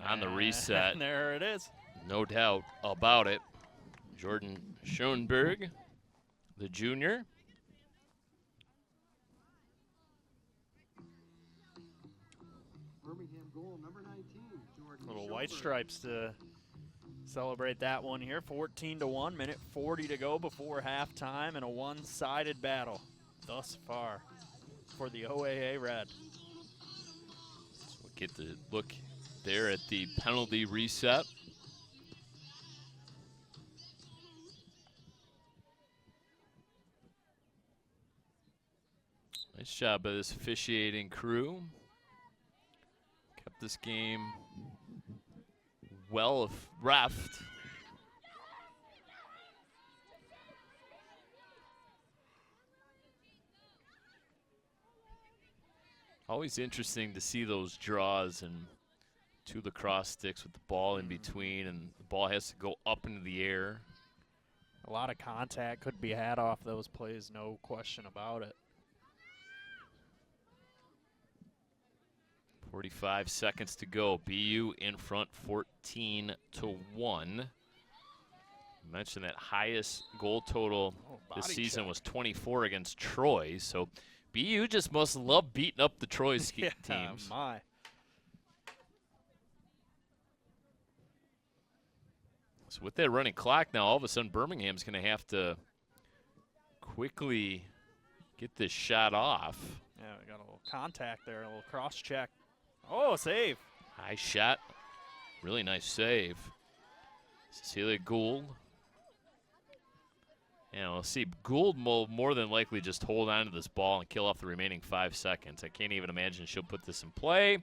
Speaker 1: On the reset.
Speaker 2: And there it is.
Speaker 1: No doubt about it. Jordan Schoenberg, the junior.
Speaker 8: Birmingham goal number 19, Jordan.
Speaker 2: Little white stripes to celebrate that one here. 14-1, minute 40 to go before halftime, and a one-sided battle thus far for the OAA Red.
Speaker 1: So we'll get the look there at the penalty reset. Nice job by this officiating crew. Kept this game well refed. Always interesting to see those draws and 2 lacrosse sticks with the ball in between, and the ball has to go up into the air.
Speaker 2: A lot of contact could be had off those plays, no question about it.
Speaker 1: 45 seconds to go. BU in front 14-1. I mentioned that highest goal total this season was 24 against Troy. So BU just must love beating up the Troy teams.
Speaker 2: My.
Speaker 1: So with that running clock now, all of a sudden Birmingham's going to have to quickly get this shot off.
Speaker 2: Yeah, we got a little contact there, a little cross check. Oh, save.
Speaker 1: High shot. Really nice save. Cecilia Gould. And we'll see. Gould will more than likely just hold on to this ball and kill off the remaining 5 seconds. I can't even imagine she'll put this in play.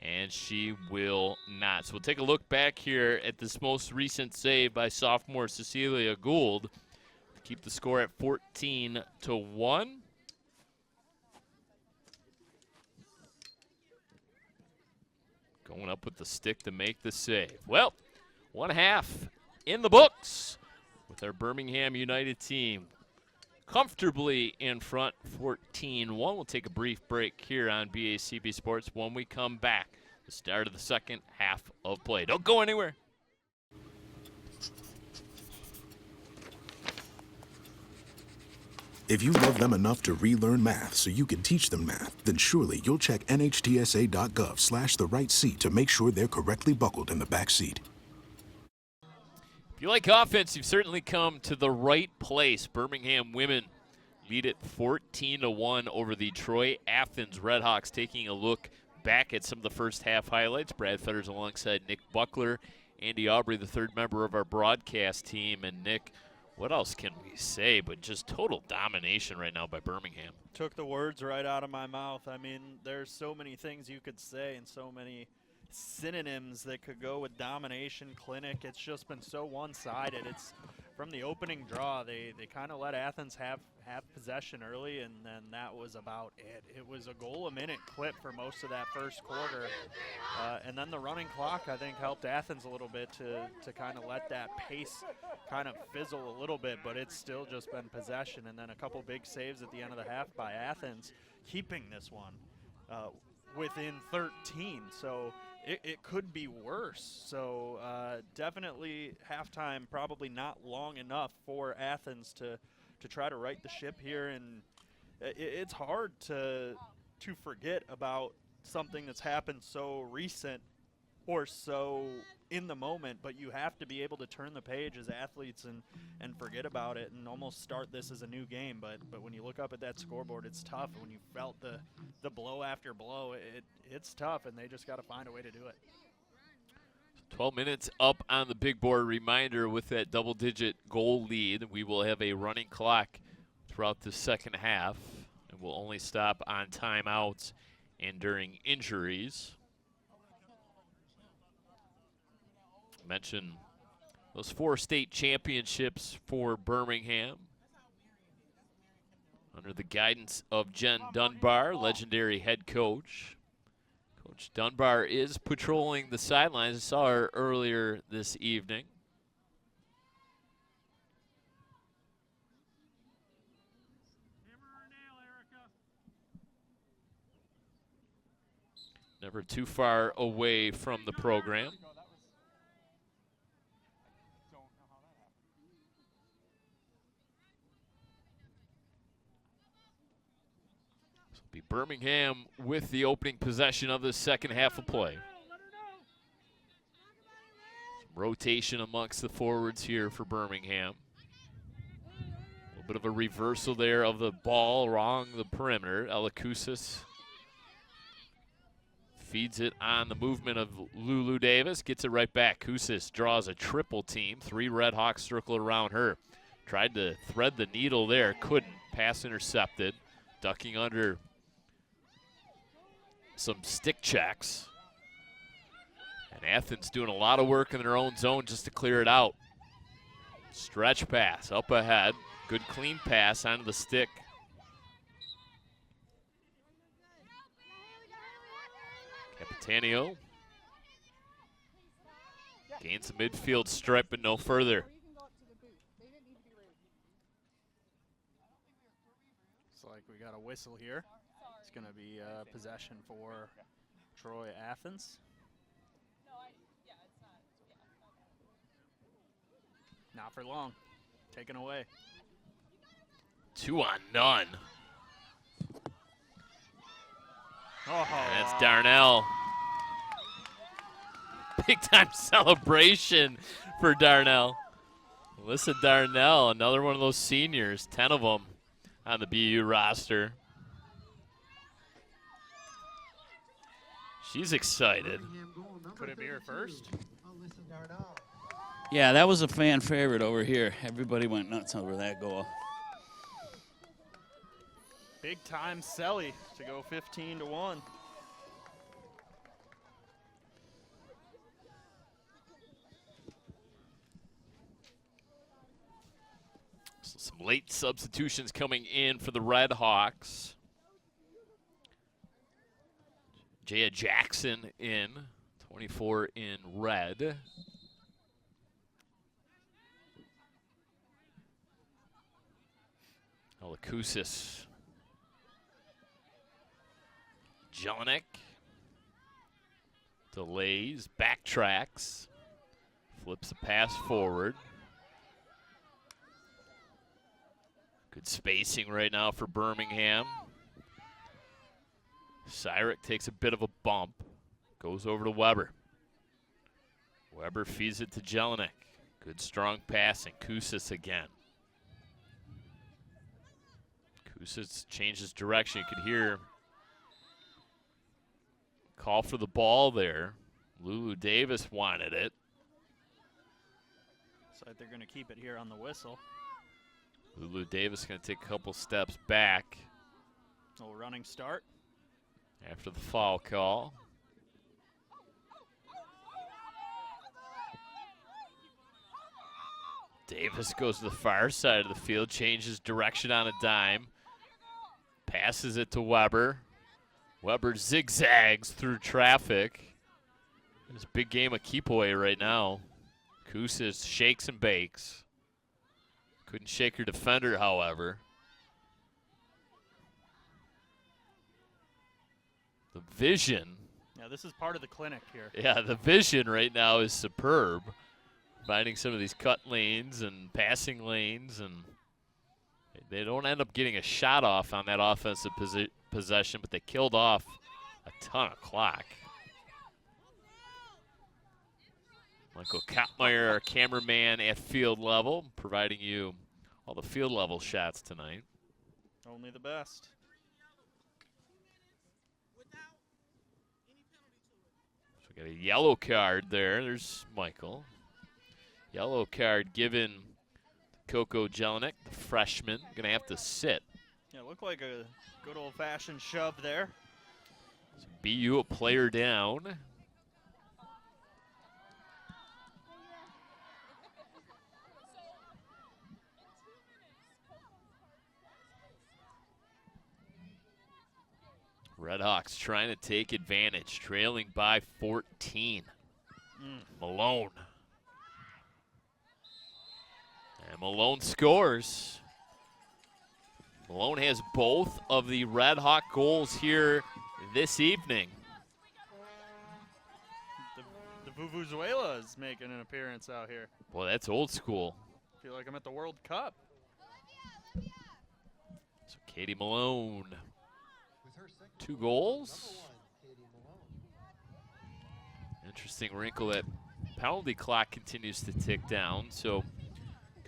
Speaker 1: And she will not. So we'll take a look back here at this most recent save by sophomore Cecilia Gould to keep the score at 14-1. going up with the stick to make the save. Well, 1/2 in the books with our Birmingham United team comfortably in front, 14-1. We'll take a brief break here on BACB Sports. When we come back, the start of the second half of play. Don't go anywhere.
Speaker 9: If you love them enough to relearn math so you can teach them math, then surely you'll check nhtsa.gov/the-right-seat to make sure they're correctly buckled in the back seat.
Speaker 1: If you like offense, you've certainly come to the right place. Birmingham women lead it 14-1 over the Troy Athens Redhawks. Taking a look back at some of the first half highlights. Brad Fetters alongside Nick Buckler, Andy Aubrey, the third member of our broadcast team. And Nick, what else can we say but just total domination right now by Birmingham?
Speaker 2: Took the words right out of my mouth. I mean, there's so many things you could say and so many synonyms that could go with domination, clinic. It's just been so one-sided. It's from the opening draw, they kind of let Athens have possession early, and then that was about it. It was a goal a minute clip for most of that first quarter, and then the running clock, I think, helped Athens a little bit to kind of let that pace kind of fizzle a little bit, but it's still just been possession, and then a couple big saves at the end of the half by Athens, keeping this one within 13. So it could be worse. So definitely halftime probably not long enough for Athens to try to right the ship here. And it's hard to forget about something that's happened so recent or so in the moment, but you have to be able to turn the page as athletes and forget about it and almost start this as a new game. But when you look up at that scoreboard, it's tough. When you felt the blow after blow, it's tough, and they just got to find a way to do it.
Speaker 1: 12 minutes up on the big board. Reminder, with that double-digit goal lead, we will have a running clock throughout the second half, and we'll only stop on timeouts and during injuries. Mention those 4 state championships for Birmingham under the guidance of Jen Dunbar, legendary head coach. Coach Dunbar is patrolling the sidelines. I saw her earlier this evening. Never too far away from the program. Be Birmingham with the opening possession of the second half of play. Some rotation amongst the forwards here for Birmingham. A little bit of a reversal there of the ball along the perimeter. Elakusis feeds it on the movement of Lulu Davis, gets it right back. Kusis draws a triple team. 3 Redhawks circle around her. Tried to thread the needle there, couldn't. Pass intercepted. Ducking under some stick checks. And Athens doing a lot of work in their own zone just to clear it out. Stretch pass up ahead. Good clean pass onto the stick. Capitanio gains the midfield stripe, but no further.
Speaker 2: Looks like we got a whistle here. It's going to be possession for Troy Athens. Not for long. Taken away.
Speaker 1: 2 on none.
Speaker 2: Oh,
Speaker 1: That's Darnell. Big time celebration for Darnell. Alyssa Darnell, another one of those seniors, 10 of them on the BU roster. She's excited.
Speaker 2: Could it be her first?
Speaker 3: Yeah, that was a fan favorite over here. Everybody went nuts over that goal.
Speaker 2: Big time Selly to go 15-1.
Speaker 1: So some late substitutions coming in for the Red Hawks. Jaya Jackson in to 24 in red. Olakusis. Jelinek. Delays, backtracks. Flips a pass forward. Good spacing right now for Birmingham. Cyric takes a bit of a bump. Goes over to Weber. Weber feeds it to Jelinek. Good strong passing. Kusis again. Kusis changes direction. You could hear call for the ball there. Lulu Davis wanted it.
Speaker 10: Looks like they're going to keep it here on the whistle.
Speaker 1: Lulu Davis going to take a couple steps back.
Speaker 10: Little running start.
Speaker 1: After the foul call. Davis goes to the far side of the field, changes direction on a dime. Passes it to Weber. Weber zigzags through traffic. It's a big game of keep away right now. Kusis shakes and bakes. Couldn't shake her defender, however. The vision.
Speaker 10: Yeah, this is part of the clinic here.
Speaker 1: Yeah, the vision right now is superb. Finding some of these cut lanes and passing lanes, and they don't end up getting a shot off on that offensive possession, but they killed off a ton of clock. Michael Kottmeyer, our cameraman at field level, providing you all the field level shots tonight.
Speaker 10: Only the best.
Speaker 1: So we got a yellow card there. There's Michael. Yellow card given to Coco Jelinek, the freshman. Going to have to sit.
Speaker 10: Yeah, looked like a good old-fashioned shove there.
Speaker 1: So BU a player down. Redhawks trying to take advantage, trailing by 14. Malone. And Malone scores. Malone has both of the Redhawk goals here this evening.
Speaker 10: The Vuvuzela is making an appearance out here.
Speaker 1: Boy, that's old school.
Speaker 10: Feel like I'm at the World Cup.
Speaker 1: So Katie Malone. 2 goals. Interesting wrinkle. That penalty clock continues to tick down. So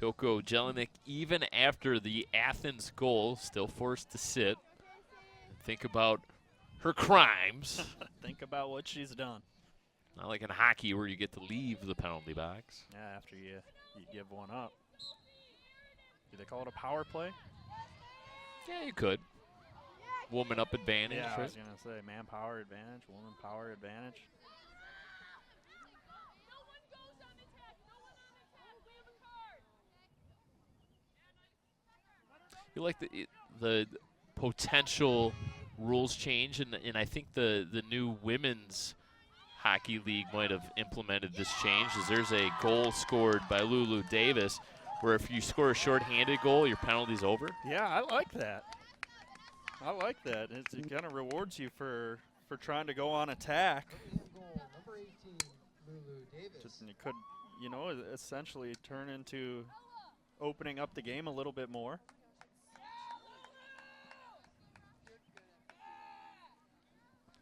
Speaker 1: Coco Jelinek, even after the Athens goal, still forced to sit and think about her crimes.
Speaker 10: Think about what she's done.
Speaker 1: Not like in hockey where you get to leave the penalty box.
Speaker 10: Yeah, after you give one up. Do they call it a power play?
Speaker 1: Yeah, you could. Woman up advantage.
Speaker 10: Yeah,
Speaker 1: right?
Speaker 10: I was going to say manpower advantage, woman power advantage.
Speaker 1: You like the potential rules change, and I think the new women's hockey league might have implemented this change. As there's a goal scored by Lulu Davis, where if you score a shorthanded goal, your penalty's over.
Speaker 10: Yeah, I like that. I like that. It kind of rewards you for trying to go on attack.
Speaker 8: Number 18, Lulu Davis.
Speaker 10: It could, essentially turn into opening up the game a little bit more.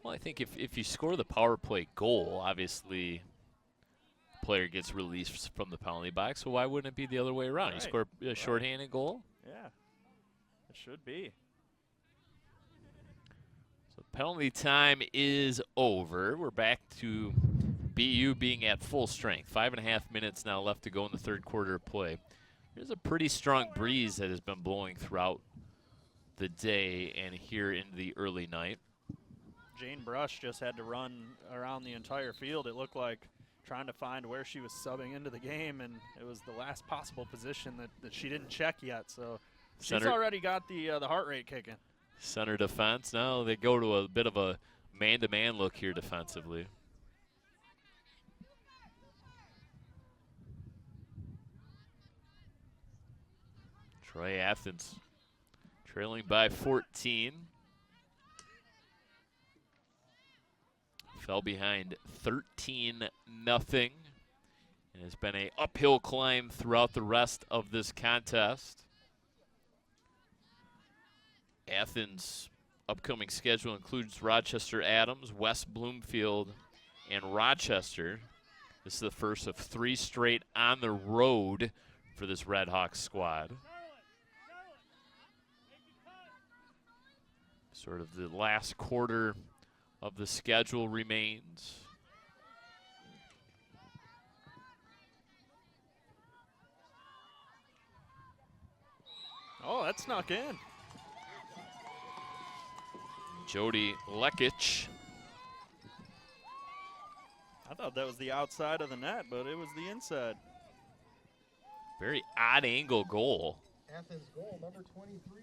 Speaker 1: Well, I think if you score the power play goal, obviously the player gets released from the penalty box, so why wouldn't it be the other way around?
Speaker 10: Right.
Speaker 1: You score a shorthanded goal?
Speaker 10: Yeah, it should be.
Speaker 1: So penalty time is over. We're back to BU being at full strength. 5.5 minutes now left to go in the third quarter of play. There's a pretty strong breeze that has been blowing throughout the day and here into the early night.
Speaker 10: Jane Brush just had to run around the entire field, it looked like, trying to find where she was subbing into the game, and it was the last possible position that she didn't check yet. So she's already got the heart rate kicking.
Speaker 1: Center defense. Now they go to a bit of a man-to-man look here defensively. Troy Athens trailing by 14. Fell behind 13-0. And has been an uphill climb throughout the rest of this contest. Athens' upcoming schedule includes Rochester Adams, West Bloomfield, and Rochester. This is the first of 3 straight on the road for this Red Hawks squad. Sort of the last quarter of the schedule remains.
Speaker 2: Oh, that snuck in.
Speaker 1: Jody Lekic.
Speaker 2: I thought that was the outside of the net, but it was the inside.
Speaker 1: Very odd angle goal.
Speaker 8: Athens goal, number 23,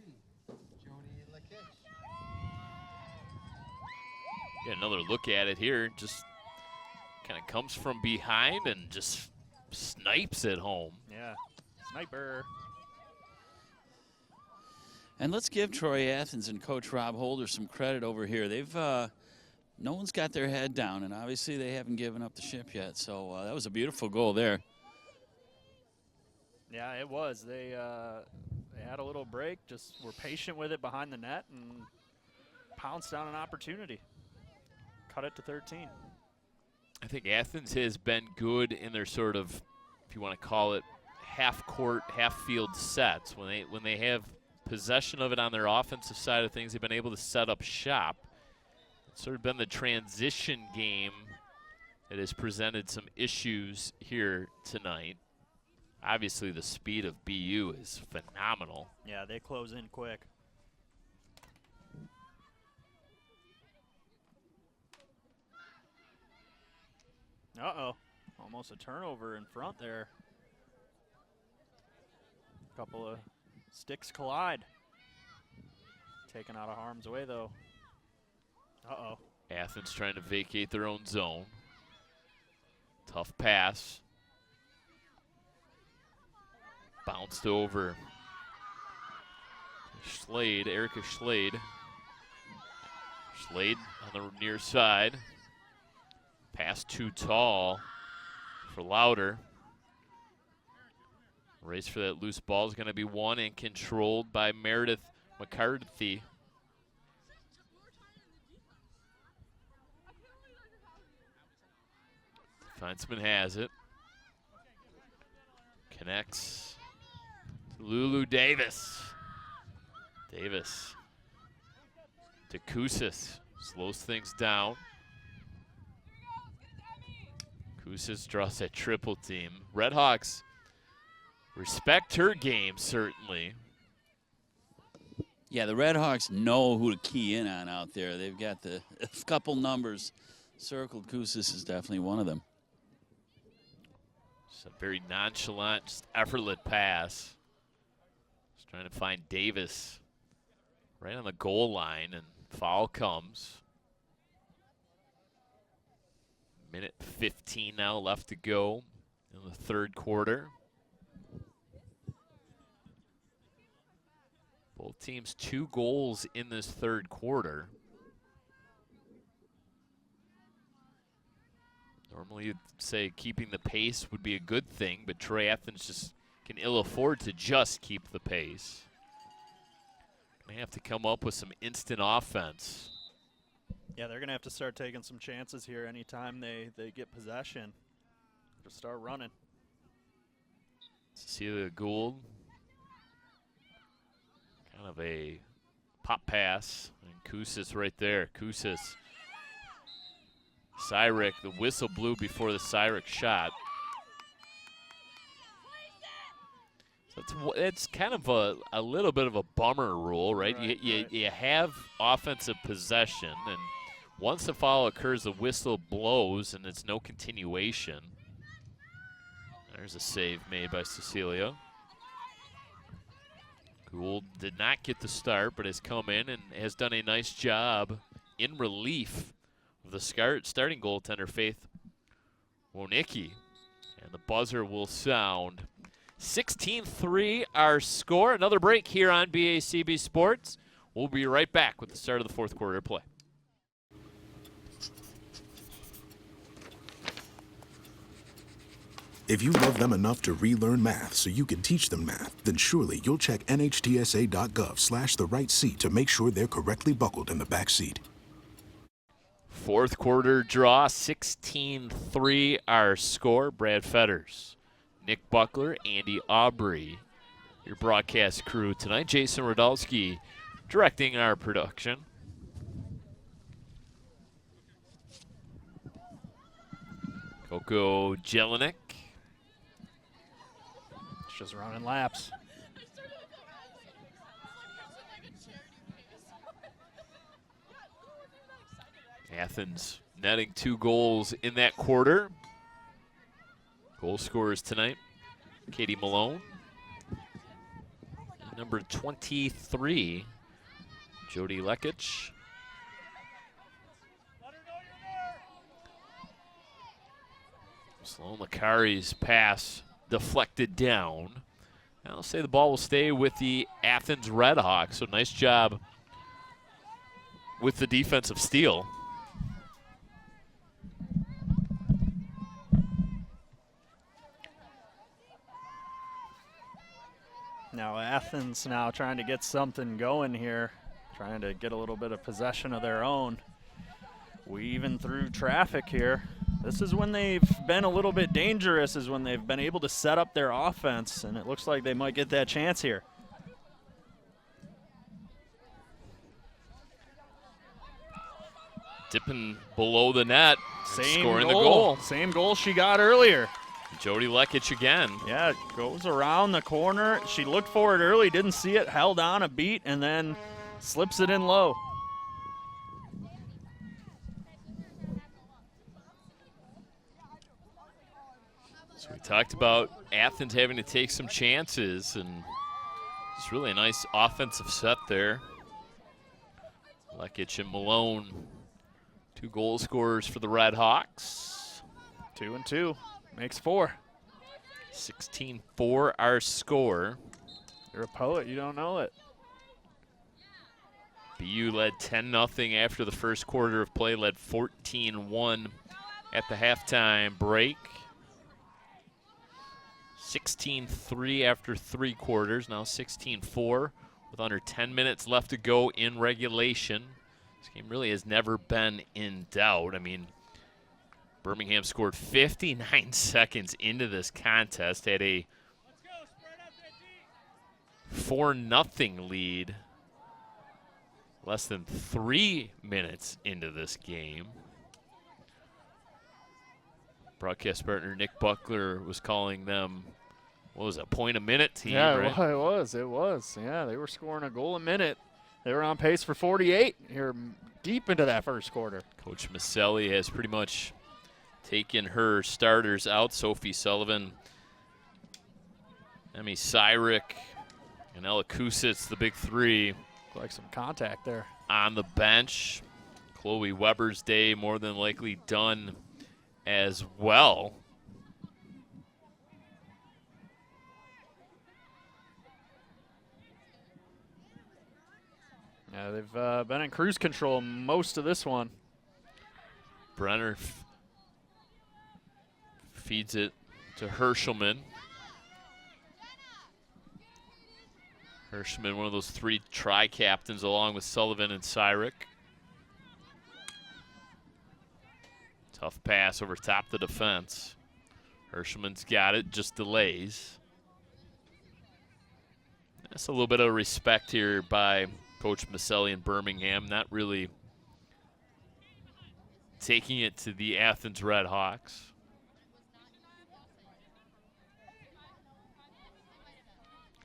Speaker 8: Jody Lekic.
Speaker 1: Get another look at it here. Just kind of comes from behind and just snipes it home.
Speaker 2: Yeah, sniper.
Speaker 3: And let's give Troy Athens and Coach Rob Holder some credit over here. They've no one's got their head down, and obviously they haven't given up the ship yet. So that was a beautiful goal there.
Speaker 2: Yeah, it was. They had a little break, just were patient with it behind the net and pounced on an opportunity. Cut it to 13.
Speaker 1: I think Athens has been good in their sort of, if you want to call it, half-court, half-field sets. When they have possession of it on their offensive side of things, they've been able to set up shop. It's sort of been the transition game that has presented some issues here tonight. Obviously, the speed of BU is phenomenal.
Speaker 2: Yeah, they close in quick. Uh-oh. Almost a turnover in front there. Couple of sticks collide. Taken out of harm's way, though. Uh-oh.
Speaker 1: Athens trying to vacate their own zone. Tough pass. Bounced over. Schlade, Erica Schlade. Schlade on the near side. Pass too tall for Louder. Race for that loose ball is going to be won and controlled by Meredith McCarthy. Feinsman has it. Connects to Lulu Davis. Davis to Koussis. Slows things down. Koussis draws a triple team. Redhawks respect her game, certainly.
Speaker 3: Yeah, the Redhawks know who to key in on out there. They've got the a couple numbers circled. Koussis is definitely one of them.
Speaker 1: It's a very nonchalant, just effortless pass. Just trying to find Davis right on the goal line, and foul comes. Minute 15 now left to go in the third quarter. Both teams 2 goals in this third quarter. Normally you'd say keeping the pace would be a good thing, but Troy Athens just can ill afford to just keep the pace. They have to come up with some instant offense.
Speaker 2: Yeah, they're going to have to start taking some chances here anytime they get possession. Just start running.
Speaker 1: Cecilia Gould. Kind of a pop pass. And Koussis right there. Koussis. Cyric, the whistle blew before the Cyric shot. So it's kind of a little bit of a bummer rule, right? You have offensive possession, and once the foul occurs, the whistle blows, and it's no continuation. There's a save made by Cecilia. Gould did not get the start, but has come in and has done a nice job in relief of the starting goaltender, Faith Wonicki. And the buzzer will sound. 16-3 our score. Another break here on BACB Sports. We'll be right back with the start of the fourth quarter play.
Speaker 9: If you love them enough to relearn math so you can teach them math, then surely you'll check nhtsa.gov/the right seat to make sure they're correctly buckled in the back seat.
Speaker 1: Fourth quarter draw, 16-3 our score. Brad Fetters, Nick Buckler, Andy Aubrey, your broadcast crew tonight. Jason Radulski directing our production. Coco Jelinek.
Speaker 2: It's just running laps.
Speaker 1: Athens netting 2 goals in that quarter. Goal scorers tonight, Katie Malone. And number 23, Jody Lekic. Sloan Lakari's pass deflected down. I'll say the ball will stay with the Athens Redhawks, so nice job with the defensive steal.
Speaker 2: Now Athens now trying to get something going here, trying to get a little bit of possession of their own. Weaving through traffic here. This is when they've been a little bit dangerous, is when they've been able to set up their offense, and it looks like they might get that chance here.
Speaker 1: Dipping below the net, scoring the
Speaker 2: goal.
Speaker 1: goal.
Speaker 2: Same goal she got earlier.
Speaker 1: Jody Lekic again.
Speaker 2: Yeah, it goes around the corner. She looked for it early, didn't see it, held on a beat, and then slips it in low.
Speaker 1: So we talked about Athens having to take some chances, and it's really a nice offensive set there. Lekic and Malone, 2 goal scorers for the Redhawks.
Speaker 2: 2 and 2. Makes 4.
Speaker 1: 16-4 our score.
Speaker 2: You're a poet, you don't know it.
Speaker 1: BU led 10-0 after the first quarter of play, led 14-1 at the halftime break. 16-3 after 3 quarters, now 16-4 with under 10 minutes left to go in regulation. This game really has never been in doubt. I mean, Birmingham scored 59 seconds into this contest, had a 4-0 lead less than 3 minutes into this game. Broadcast partner Nick Buckler was calling them, what was it, point a minute team,
Speaker 2: yeah,
Speaker 1: right?
Speaker 2: It was. Yeah, they were scoring a goal a minute. They were on pace for 48 here deep into that first quarter.
Speaker 1: Coach Maselli has pretty much taken her starters out. Sophie Sullivan, Emmy Cyrick, and Ella Kusitz, the big 3.
Speaker 2: Like some contact there.
Speaker 1: On the bench. Chloe Weber's day more than likely done as well.
Speaker 2: Yeah, they've been in cruise control most of this one.
Speaker 1: Brenner feeds it to Hershelman. Hershelman, one of those 3 tri-captains along with Sullivan and Cyrick. Tough pass over top the defense. Hershelman's got it, just delays. That's a little bit of respect here by Coach Maselli in Birmingham, not really taking it to the Athens Redhawks.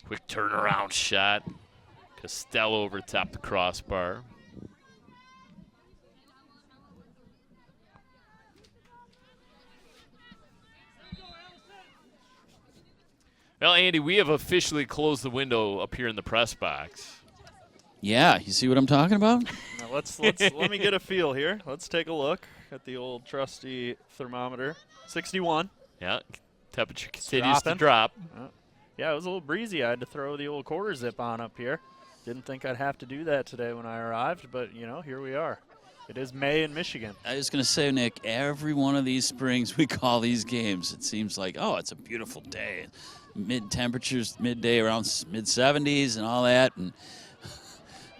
Speaker 1: Quick turnaround shot. Costello over top the crossbar. Well, Andy, we have officially closed the window up here in the press box.
Speaker 3: Yeah, you see what I'm talking about?
Speaker 2: Now let me get a feel here. Let's take a look at the old trusty thermometer. 61.
Speaker 1: Yeah, temperature continues to drop.
Speaker 2: Yeah, it was a little breezy. I had to throw the old quarter zip on up here. Didn't think I'd have to do that today when I arrived, but, you know, here we are. It is May in Michigan.
Speaker 3: I was going to say, Nick, every one of these springs we call these games, it seems like, oh, it's a beautiful day. Mid-temperatures, midday around mid-70s and all that. And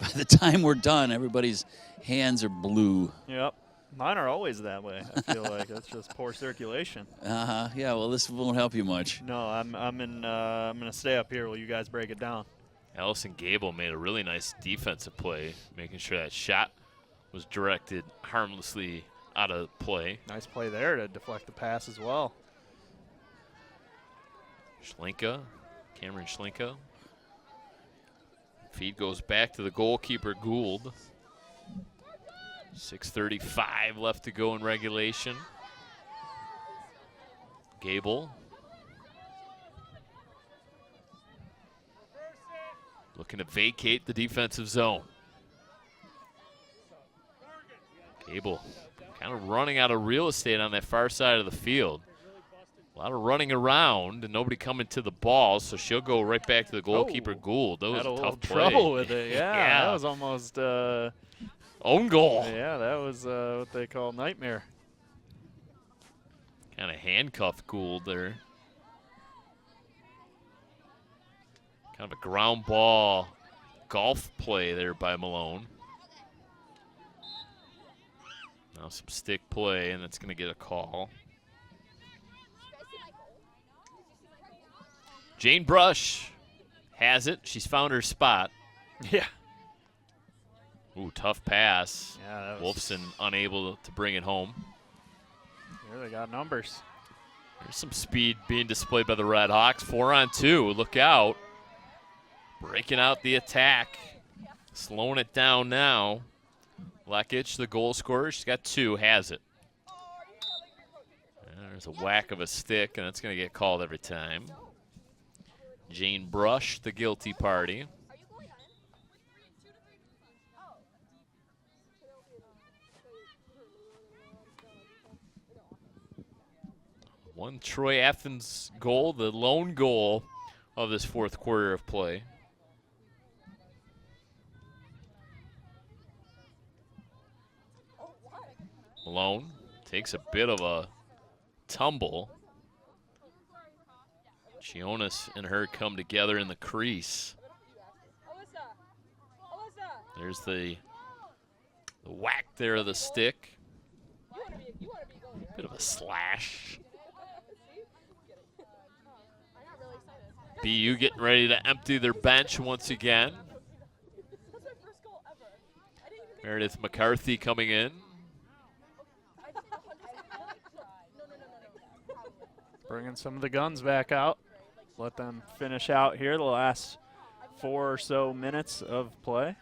Speaker 3: by the time we're done, everybody's hands are blue.
Speaker 2: Yep. Mine are always that way, I feel like. It's just poor circulation.
Speaker 3: Uh-huh. Yeah, well, this won't help you much.
Speaker 2: No, I'm going to stay up here while you guys break it down.
Speaker 1: Allison Gable made a really nice defensive play, making sure that shot was directed harmlessly out of play.
Speaker 2: Nice play there to deflect the pass as well.
Speaker 1: Schlenka, Cameron Schlenka. Feed goes back to the goalkeeper, Gould. 6:35 left to go in regulation. Gable. Looking to vacate the defensive zone. Gable kind of running out of real estate on that far side of the field. A lot of running around and nobody coming to the ball, so she'll go right back to the goalkeeper, Gould. That was a tough play.
Speaker 2: Trouble with it, yeah. That was almost
Speaker 1: own goal.
Speaker 2: Yeah, that was what they call nightmare.
Speaker 1: Kind of handcuffed Gould there. Kind of a ground ball golf play there by Malone. Now some stick play, and that's going to get a call. Jane Brush has it. She's found her spot.
Speaker 2: Yeah.
Speaker 1: Ooh, tough pass.
Speaker 2: Yeah,
Speaker 1: Wolfson unable to bring it home.
Speaker 2: Here they got numbers.
Speaker 1: There's some speed being displayed by the Red Hawks. 4-on-2. Look out. Breaking out the attack. Slowing it down now. Lekic, the goal scorer. She's got 2. Has it. And there's a whack of a stick, and that's going to get called every time. Jane Brush, the guilty party. One Troy Athens goal, the lone goal of this fourth quarter of play. Malone takes a bit of a tumble. Chionis and her come together in the crease. There's the whack there of the stick. Bit of a slash. BU getting ready to empty their bench once again. Meredith McCarthy coming in.
Speaker 2: Bringing some of the guns back out. Let them finish out here the last 4 or so minutes of play.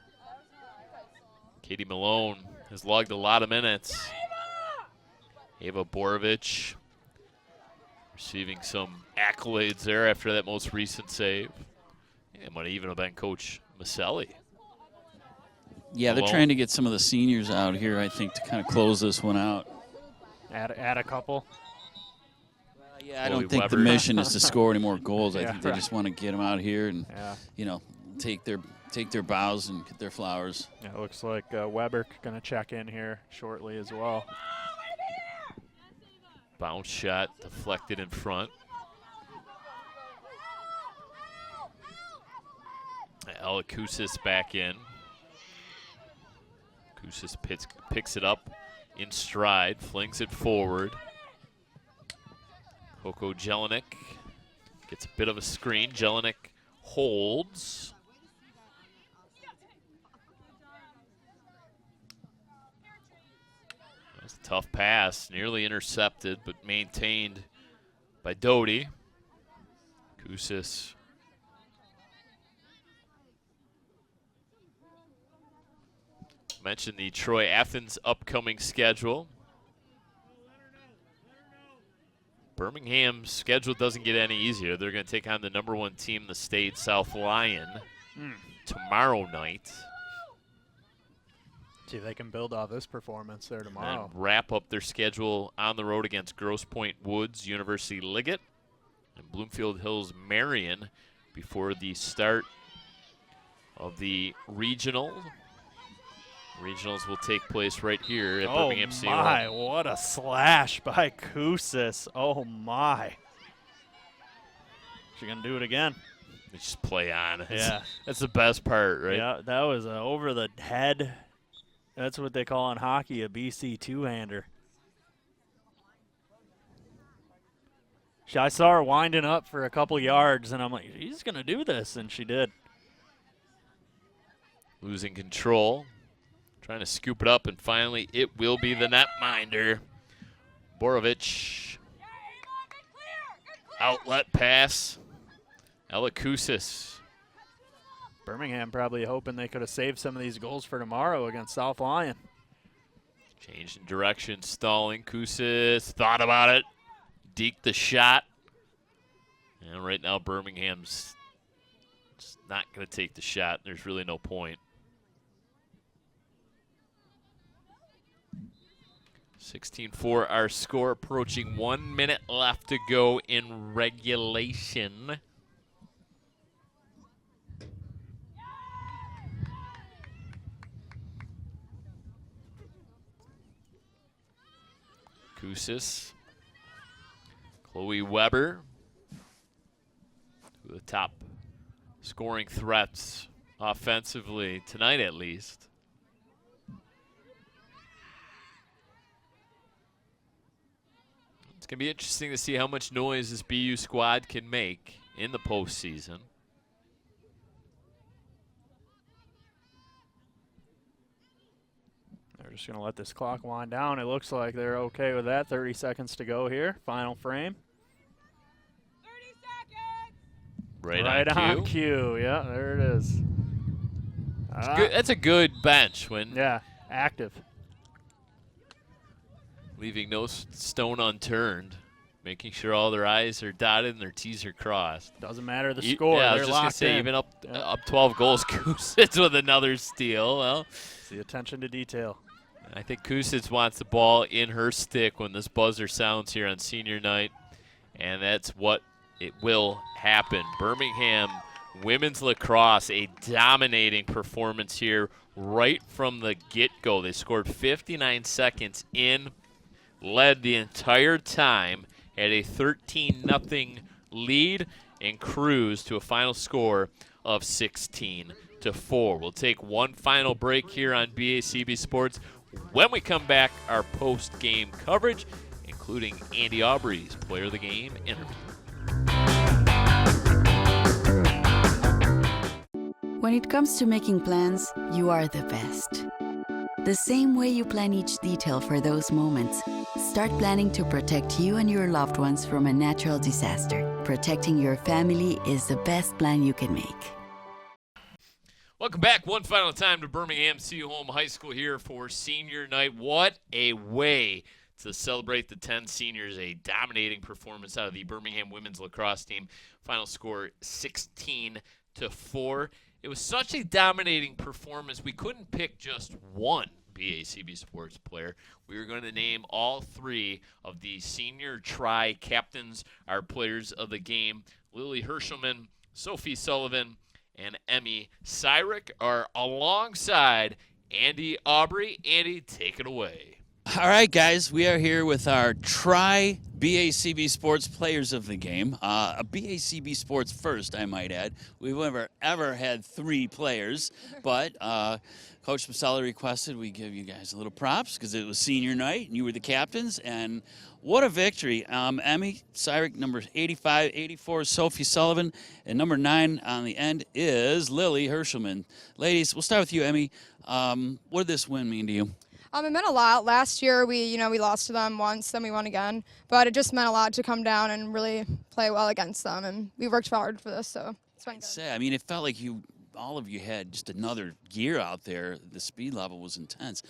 Speaker 1: Katie Malone has logged a lot of minutes. Ava Borovich receiving some accolades there after that most recent save. It might even have been Coach Maselli.
Speaker 3: Yeah, they're trying to get some of the seniors out here, I think, to kind of close this one out.
Speaker 2: Add a couple.
Speaker 3: Yeah, I don't think the mission is to score any more goals. I think they
Speaker 2: right.
Speaker 3: just want to get them out here and, you know, take their bows and get their flowers.
Speaker 2: Yeah, it looks like Weber going to check in here shortly as well.
Speaker 1: Bounce shot deflected in front. Ella Kousis back in. Kousis picks it up in stride, flings it forward. Coco Jelinek gets a bit of a screen. Jelinek holds. That was a tough pass, nearly intercepted, but maintained by Doty. Kousis. Mentioned the Troy Athens upcoming schedule. Birmingham's schedule doesn't get any easier. They're going to take on the #1 team in the state, South Lyon, tomorrow night.
Speaker 2: See if they can build off this performance there tomorrow.
Speaker 1: And wrap up their schedule on the road against Grosse Pointe Woods, University Liggett. and Bloomfield Hills Marion before the start of the regional. Regionals will take place right here at Birmingham City Hall.
Speaker 10: Oh my, what a slash by Kusis. Oh my. She's going to do it again.
Speaker 1: They just play on.
Speaker 10: Yeah.
Speaker 1: That's the best part, right?
Speaker 10: Yeah, that was over the head. That's what they call in hockey a BC two-hander. I saw her winding up for a couple yards, and I'm like, she's going to do this, and she did.
Speaker 1: Losing control. Trying to scoop it up, and finally it will be the netminder. Borovic. Outlet pass. Ella Kusis.
Speaker 10: Birmingham probably hoping they could have saved some of these goals for tomorrow against South Lyon.
Speaker 1: Changed in direction, stalling. Kusis thought about it. Deked the shot. And right now Birmingham's just not going to take the shot. There's really no point. 16-4 our score, approaching 1 minute left to go in regulation. Kusis. Chloe Weber. The top scoring threats offensively tonight at least. It's going to be interesting to see how much noise this BU squad can make in the postseason.
Speaker 10: They're just going to let this clock wind down. It looks like they're okay with that. 30 seconds to go here. Final frame.
Speaker 1: 30 seconds.
Speaker 10: Right on cue. Yeah, there it is.
Speaker 1: That's a good bench when
Speaker 10: active.
Speaker 1: Leaving no stone unturned, making sure all their I's are dotted and their T's are crossed.
Speaker 10: Doesn't matter the score.
Speaker 1: Yeah, I
Speaker 10: They're
Speaker 1: was just going to say,
Speaker 10: in.
Speaker 1: even up 12 goals, Kusitz with another steal. Well,
Speaker 10: it's the attention to detail.
Speaker 1: I think Kusitz wants the ball in her stick when this buzzer sounds here on senior night, and that's what it will happen. Birmingham women's lacrosse, a dominating performance here right from the get-go. They scored 59 seconds in, led the entire time, had a 13-0 lead, and cruised to a final score of 16-4. We'll take one final break here on BACB Sports. When we come back, our post-game coverage, including Andy Aubrey's Player of the Game interview.
Speaker 7: When it comes to making plans, you are the best. The same way you plan each detail for those moments, start planning to protect you and your loved ones from a natural disaster. Protecting your family is the best plan you can make.
Speaker 1: Welcome back one final time to Birmingham City Home High School here for senior night. What a way to celebrate the 10 seniors. A dominating performance out of the Birmingham women's lacrosse team. Final score 16-4. It was such a dominating performance, we couldn't pick just one BACB Sports player. We were going to name all three of the senior tri-captains, our players of the game. Lily Herschelman, Sophie Sullivan, and Emmy Cyrick are alongside Andy Aubrey. Andy, take it away.
Speaker 3: All right, guys, we are here with our BACB Sports players of the game. A BACB Sports first, I might add. We've never, ever had three players, but Coach Maselli requested we give you guys a little props because it was senior night and you were the captains, and what a victory. Emmy Cyrick, number 85, 84, Sophie Sullivan, and number 9 on the end is Lily Herschelman. Ladies, we'll start with you, Emmy. What did this win mean to you?
Speaker 11: It meant a lot. Last year, we lost to them once, then we won again. But it just meant a lot to come down and really play well against them. And we worked hard for this, so it's been good.
Speaker 3: I mean, it felt like all of you had just another gear out there. The speed level was intense.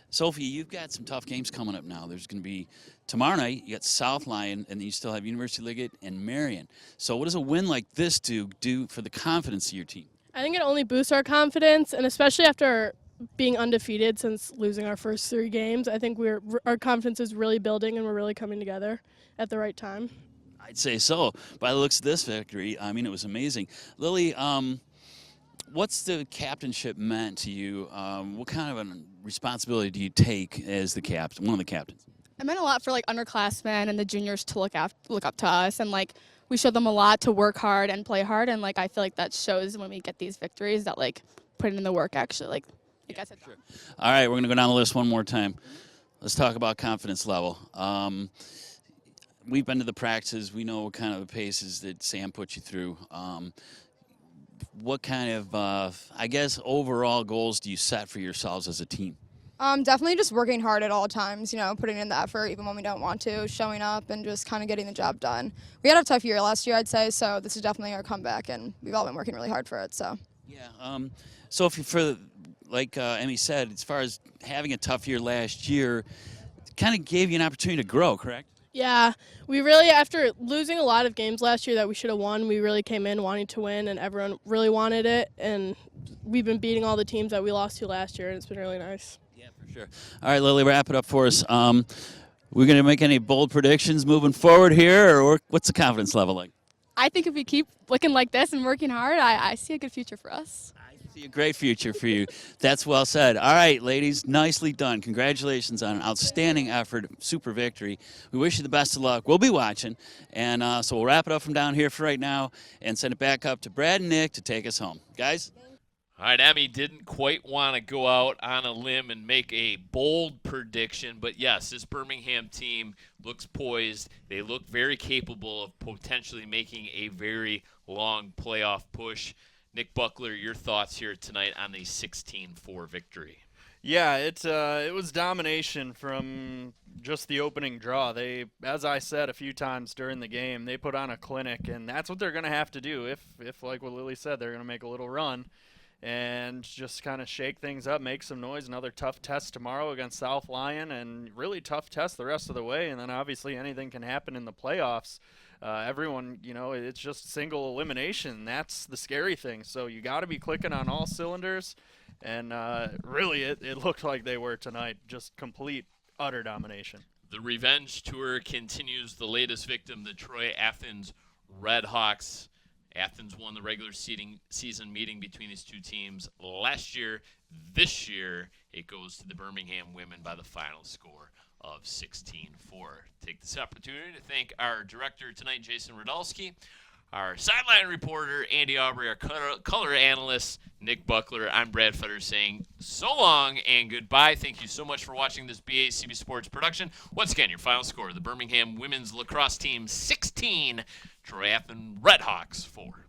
Speaker 3: Sophie, you've got some tough games coming up now. There's going to be tomorrow night, you got South Lyon, and then you still have University Liggett and Marion. So what does a win like this do for the confidence of your team?
Speaker 12: I think it only boosts our confidence, and especially after being undefeated since losing our first 3 games, I think our confidence is really building and we're really coming together at the right time.
Speaker 3: I'd say so. By the looks of this victory, I mean, it was amazing. Lily, what's the captainship meant to you? What kind of a responsibility do you take as the captain, one of the captains?
Speaker 12: It meant a lot for like underclassmen and the juniors to look up to us, and like we showed them a lot to work hard and play hard, and like I feel like that shows when we get these victories that like putting in the work actually like I said.
Speaker 3: Sure. All right, we're gonna go down the list one more time. Let's talk about confidence level. We've been to the practices. We know what kind of the paces that Sam puts you through. What kind of, I guess, overall goals do you set for yourselves as a team?
Speaker 11: Definitely just working hard at all times, putting in the effort even when we don't want to, showing up and just kind of getting the job done. We had a tough year last year, I'd say, so this is definitely our comeback, and we've all been working really hard for it. So.
Speaker 3: Yeah. So if you, like Emmy said, as far as having a tough year last year, kind of gave you an opportunity to grow, correct?
Speaker 12: Yeah, we really, after losing a lot of games last year that we should have won, we really came in wanting to win, and everyone really wanted it, and we've been beating all the teams that we lost to last year, and it's been really nice.
Speaker 3: Yeah, for sure. All right, Lily, wrap it up for us. We're going to make any bold predictions moving forward here, or what's the confidence level like?
Speaker 13: I think if we keep looking like this and working hard, I see a good future for us.
Speaker 3: I see a great future for you. That's well said. All right, ladies, nicely done. Congratulations on an outstanding effort, super victory. We wish you the best of luck. We'll be watching, and so we'll wrap it up from down here for right now and send it back up to Brad and Nick to take us home. Guys?
Speaker 1: All right, Emmy didn't quite want to go out on a limb and make a bold prediction, but yes, this Birmingham team looks poised. They look very capable of potentially making a very long playoff push. Nick Buckler, your thoughts here tonight on the 16-4 victory?
Speaker 2: Yeah, it was domination from just the opening draw. They, as I said a few times during the game, they put on a clinic, and that's what they're going to have to do if like what Lily said, they're going to make a little run and just kind of shake things up, make some noise. Another tough test tomorrow against South Lyon, and really tough test the rest of the way, and then obviously anything can happen in the playoffs. Everyone, it's just single elimination. That's the scary thing. So you got to be clicking on all cylinders, and really it looked like they were tonight. Just complete, utter domination.
Speaker 1: The revenge tour continues. The latest victim, the Troy Athens Redhawks. Athens won the regular season meeting between these two teams last year. This year, it goes to the Birmingham women by the final score of 16-4. Take this opportunity to thank our director tonight, Jason Radulski, our sideline reporter, Andy Aubrey, our color analyst, Nick Buckler. I'm Brad Fetter saying so long and goodbye. Thank you so much for watching this BACB Sports production. Once again, your final score, the Birmingham women's lacrosse team 16, Troy Athens Redhawks 4.